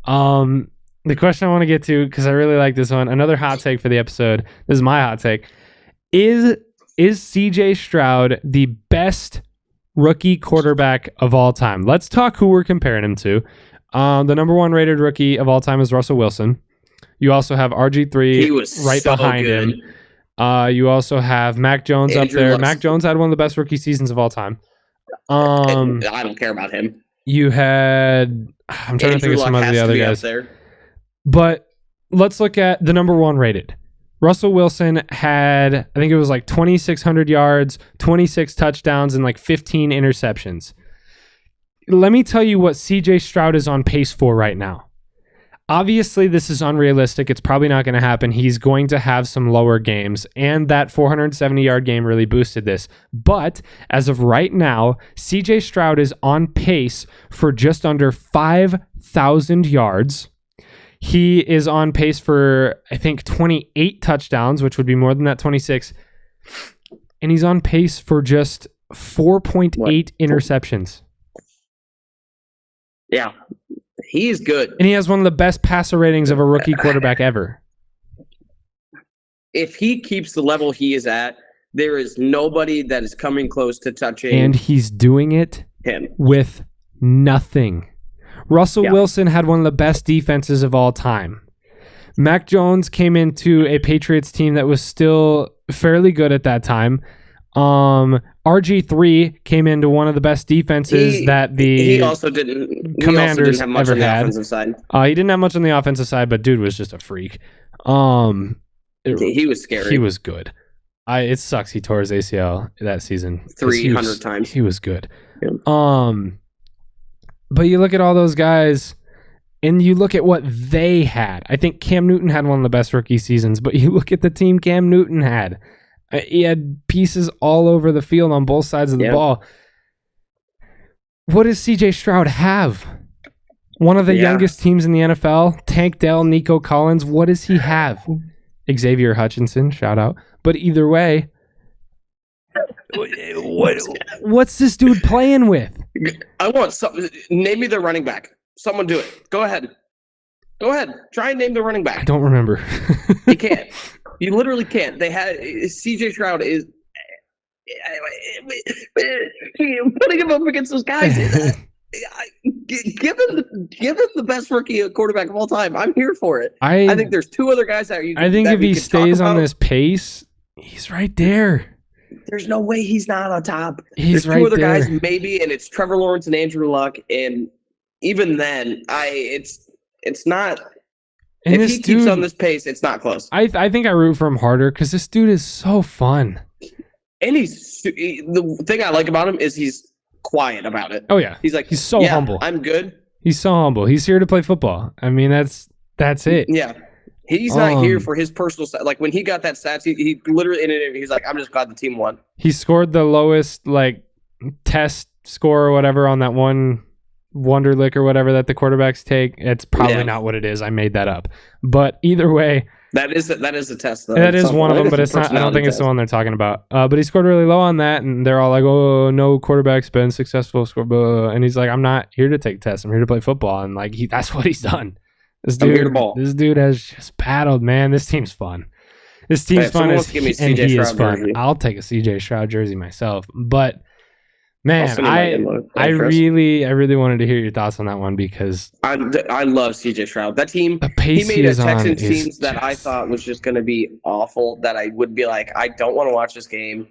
Speaker 3: because I really like this one. Another hot take for the episode. This is my hot take. Is CJ Stroud the best rookie quarterback of all time? Let's talk who we're comparing him to. The number 1 rated rookie of all time is Russell Wilson. You also have RG3 right behind him. You also have Mac Jones up there. Mac Jones had one of the best rookie seasons of all time.
Speaker 4: I don't care about him.
Speaker 3: You had... I'm trying to think of some of the other guys. But let's look at the number 1 rated. Russell Wilson had, I think it was like 2,600 yards, 26 touchdowns, and like 15 interceptions. Let me tell you what CJ Stroud is on pace for right now. Obviously, this is unrealistic. It's probably not going to happen. He's going to have some lower games, and that 470-yard game really boosted this. But as of right now, CJ Stroud is on pace for just under 5,000 yards. He is on pace for, I think, 28 touchdowns, which would be more than that 26. and he's on pace for just 4.8 interceptions.
Speaker 4: Yeah, he's good.
Speaker 3: And he has one of the best passer ratings of a rookie quarterback ever.
Speaker 4: If he keeps the level he is at, there is nobody that is coming close to touching
Speaker 3: And he's doing it
Speaker 4: him
Speaker 3: with nothing. Russell Wilson had one of the best defenses of all time. Mac Jones came into a Patriots team that was still fairly good at that time. RG3 came into one of the best defenses that the
Speaker 4: he also didn't
Speaker 3: Commanders
Speaker 4: have much
Speaker 3: ever
Speaker 4: on the
Speaker 3: had.
Speaker 4: offensive side.
Speaker 3: He didn't have much on the offensive side, but dude was just a freak.
Speaker 4: He was scary.
Speaker 3: He was good. It sucks he tore his ACL that season
Speaker 4: 300 times.
Speaker 3: He was good.
Speaker 4: Yeah.
Speaker 3: But you look at all those guys, and you look at what they had. I think Cam Newton had one of the best rookie seasons, but you look at the team Cam Newton had. He had pieces all over the field on both sides of the ball. What does CJ Stroud have? One of the youngest teams in the NFL. Tank Dell, Nico Collins. What does he have? Xavier Hutchinson, shout out. But either way, what's this dude playing with?
Speaker 4: I want some. Name me the running back. Someone do it. Go ahead. Try and name the running back.
Speaker 3: I don't remember.
Speaker 4: You can't. You literally can't. They had CJ Stroud is putting him up against those guys. Give him the best rookie quarterback of all time. I'm here for it. I think there's two other guys that you.
Speaker 3: I think if he stays on this pace, he's right there.
Speaker 4: There's no way he's not on top.
Speaker 3: There's
Speaker 4: two other guys, maybe, and it's Trevor Lawrence and Andrew Luck. And even then, it's not. And if he keeps on this pace, it's not close.
Speaker 3: I think I root for him harder because this dude is so fun.
Speaker 4: And the thing I like about him is he's quiet about it.
Speaker 3: Oh yeah, he's so humble.
Speaker 4: I'm good.
Speaker 3: He's so humble. He's here to play football. I mean, that's it.
Speaker 4: Yeah. He's not here for his personal stats. Like when he got that stats, he literally in it. He's like, "I'm just glad the team won."
Speaker 3: He scored the lowest test score or whatever on that one Wonderlic or whatever that the quarterbacks take. It's probably not what it is. I made that up. But either way,
Speaker 4: that is a test. Though.
Speaker 3: That is one of them, but it's not. I don't think it's the one they're talking about. But he scored really low on that, and they're all like, "Oh, no quarterback's been successful." And he's like, "I'm not here to take tests. I'm here to play football." And that's what he's done. This dude has just battled, man. This team's fun. This team's fun, and he is fun. Jersey. I'll take a CJ Stroud jersey myself. But man, I really wanted to hear your thoughts on that one because
Speaker 4: I love CJ Stroud. That team,
Speaker 3: the pace
Speaker 4: he made a Texans teams that I thought was just going to be awful. That I would be like, I don't want to watch this game.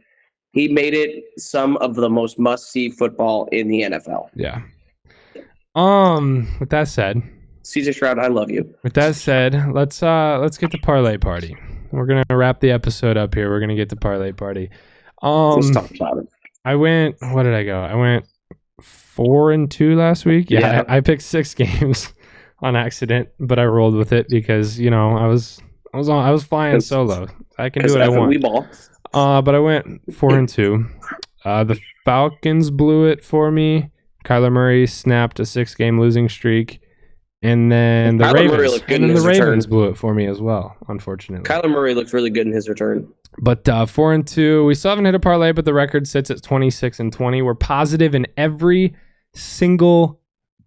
Speaker 4: He made it some of the most must-see football in the NFL.
Speaker 3: Yeah. With that said.
Speaker 4: CJ Stroud, I love you.
Speaker 3: With that said, let's get to parlay party. We're gonna wrap the episode up here. We're gonna get to parlay party.
Speaker 4: Let's talk about it.
Speaker 3: What did I go? I went 4-2 last week. Yeah. I picked 6 games on accident, but I rolled with it because I was flying solo. I can do what I want. But I went 4-2. The Falcons blew it for me. Kyler Murray snapped a 6-game losing streak. And then the Ravens blew it for me as well, unfortunately.
Speaker 4: Kyler Murray looked really good in his return.
Speaker 3: But 4-2, we still haven't hit a parlay, but the record sits at 26-20. We're positive in every single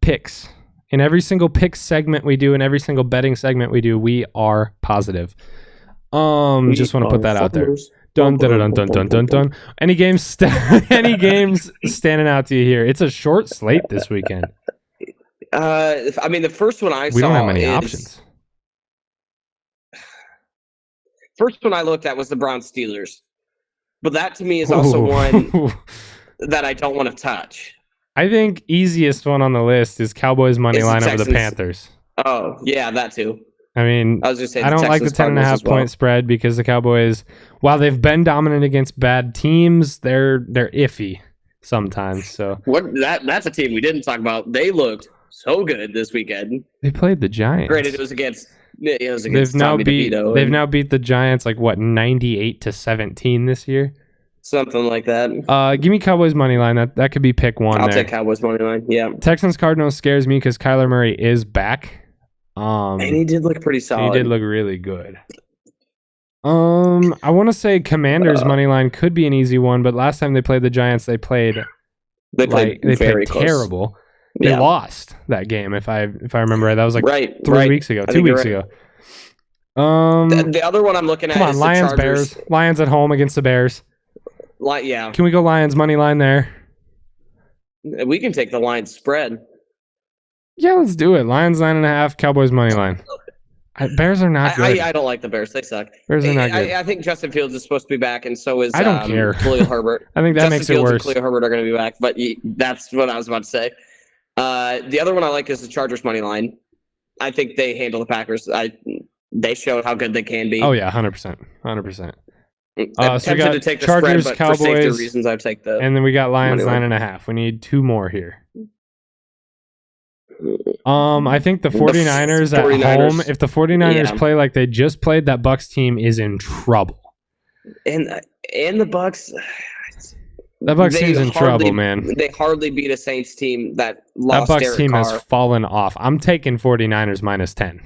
Speaker 3: picks. In every single pick segment we do, in every single betting segment we do, we are positive. Just want to put that out there. Dun dun dun dun dun dun dun. Any games standing out to you here? It's a short slate this weekend.
Speaker 4: The first one I saw.
Speaker 3: We don't have many options.
Speaker 4: First one I looked at was the Browns Steelers, but that to me is also one that I don't want to touch.
Speaker 3: I think easiest one on the list is Cowboys money line over the Panthers.
Speaker 4: Oh yeah, that too.
Speaker 3: I mean,
Speaker 4: I was just saying
Speaker 3: I don't like the 10.5 point spread because the Cowboys, while they've been dominant against bad teams, they're iffy sometimes. So
Speaker 4: that's a team we didn't talk about. They looked so good this weekend.
Speaker 3: They played the Giants.
Speaker 4: Granted, it was against
Speaker 3: they've now beat the Giants 98-17 this year.
Speaker 4: Something like that.
Speaker 3: Give me Cowboys money line. That could be pick one.
Speaker 4: I'll take Cowboys money line. Yeah.
Speaker 3: Texans Cardinals scares me because Kyler Murray is back.
Speaker 4: And he did look pretty solid.
Speaker 3: He did look really good. I want to say Commanders money line could be an easy one, but last time they played the Giants, they played
Speaker 4: very close.
Speaker 3: terrible. They lost that game if I remember right. That was like 3 weeks ago, 2 weeks ago.
Speaker 4: The other one I'm looking at
Speaker 3: come on,
Speaker 4: is
Speaker 3: Lions
Speaker 4: the Chargers.
Speaker 3: Bears. Lions at home against the Bears.
Speaker 4: Yeah.
Speaker 3: Can we go Lions money line there?
Speaker 4: We can take the Lions spread.
Speaker 3: Yeah, let's do it. Lions 9.5, Cowboys money line. Bears are not good.
Speaker 4: I don't like the Bears. They suck.
Speaker 3: Bears are not good.
Speaker 4: I think Justin Fields is supposed to be back, and so is
Speaker 3: I don't care.
Speaker 4: Khalil Herbert.
Speaker 3: I think that
Speaker 4: Justin
Speaker 3: makes
Speaker 4: Fields
Speaker 3: it worse.
Speaker 4: And Khalil Herbert are going to be back, but that's what I was about to say. The other one I like is the Chargers money line. I think they handle the Packers. They showed how good they can be.
Speaker 3: Oh yeah, 100%, 100%.
Speaker 4: I'm
Speaker 3: so we got
Speaker 4: to take the
Speaker 3: Chargers,
Speaker 4: spread, but
Speaker 3: Cowboys,
Speaker 4: for safety reasons, I would take the.
Speaker 3: And then we got Lions
Speaker 4: money line.
Speaker 3: 9.5. We need 2 more here. I think the 49ers at home, if the 49ers play like they just played, that Bucks team is in trouble.
Speaker 4: And the Bucks,
Speaker 3: that Bucks team's in trouble, man.
Speaker 4: They hardly beat a Saints team that lost.
Speaker 3: That Bucks
Speaker 4: Derek
Speaker 3: team
Speaker 4: Carr.
Speaker 3: has fallen off. I'm taking 49ers minus 10.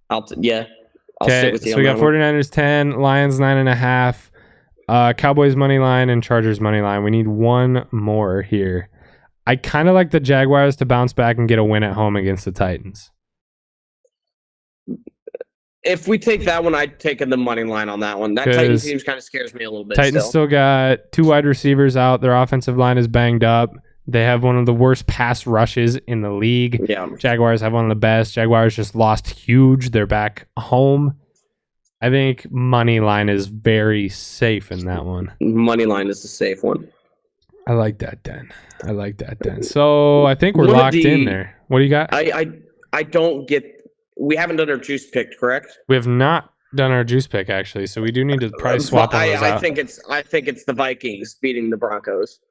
Speaker 4: I'll sit with you.
Speaker 3: So we got 49ers 10, Lions 9.5, Cowboys money line, and Chargers money line. We need 1 more here. I kind of like the Jaguars to bounce back and get a win at home against the Titans.
Speaker 4: If we take that one, I'd take the money line on that one. That Titans team kind of scares me a little bit.
Speaker 3: Titans still got 2 wide receivers out. Their offensive line is banged up. They have one of the worst pass rushes in the league.
Speaker 4: Yeah.
Speaker 3: Jaguars have one of the best. Jaguars just lost huge. They're back home. I think money line is very safe in that one.
Speaker 4: Money line is the safe one.
Speaker 3: I like that, Dan. So I think we're locked in there. What do you got?
Speaker 4: I don't get. We haven't done our juice pick, correct?
Speaker 3: We have not done our juice pick actually, so we do need to probably swap those out.
Speaker 4: I think it's the Vikings beating the Broncos.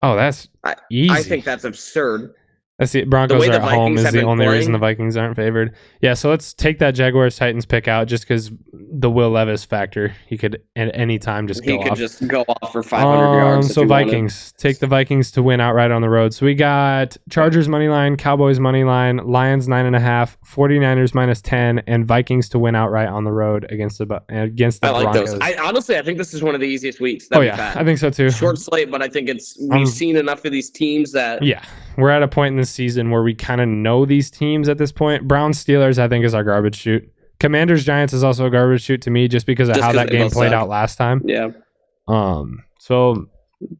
Speaker 3: Oh, that's easy.
Speaker 4: I think that's absurd.
Speaker 3: That's the Broncos are at home is the only
Speaker 4: playing.
Speaker 3: reason the Vikings aren't favored. Yeah, so let's take that Jaguars-Titans pick out just because the Will Levis factor. He could at any time just go
Speaker 4: off for 500 yards.
Speaker 3: So Vikings. Take the Vikings to win outright on the road. So we got Chargers money line, Cowboys money line, Lions 9.5, 49ers minus 10, and Vikings to win outright on the road against the Broncos.
Speaker 4: Those. I think this is one of the easiest weeks.
Speaker 3: I think so too.
Speaker 4: Short slate, but I think we've seen enough of these teams that
Speaker 3: we're at a point in the season where we kind of know these teams at this point. Browns Steelers I think is our garbage shoot. Commanders Giants is also a garbage shoot to me just because of how that game played out last time.
Speaker 4: Yeah.
Speaker 3: So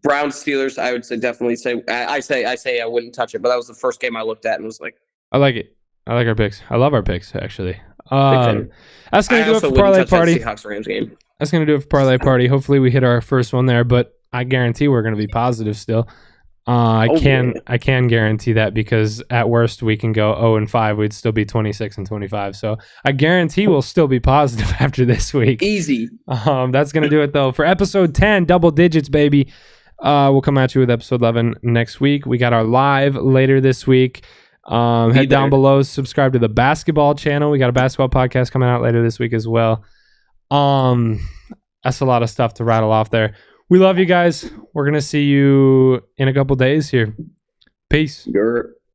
Speaker 4: Browns Steelers I would definitely say I wouldn't touch it, but that was the first game I looked at and was like
Speaker 3: I like it. I like our picks. I love our picks actually. That's gonna do it for Parlay Party.
Speaker 4: Seahawks Rams game.
Speaker 3: That's gonna do it for Parlay Party. Hopefully we hit our first one there, but I guarantee we're gonna be positive still. I can guarantee that because at worst we can go 0-5. We'd still be 26-25. So I guarantee we'll still be positive after this week.
Speaker 4: Easy.
Speaker 3: That's gonna do it though for episode 10, double digits, baby. We'll come at you with episode 11 next week. We got our live later this week. Head down below, subscribe to the basketball channel. We got a basketball podcast coming out later this week as well. That's a lot of stuff to rattle off there. We love you guys. We're going to see you in a couple days here. Peace.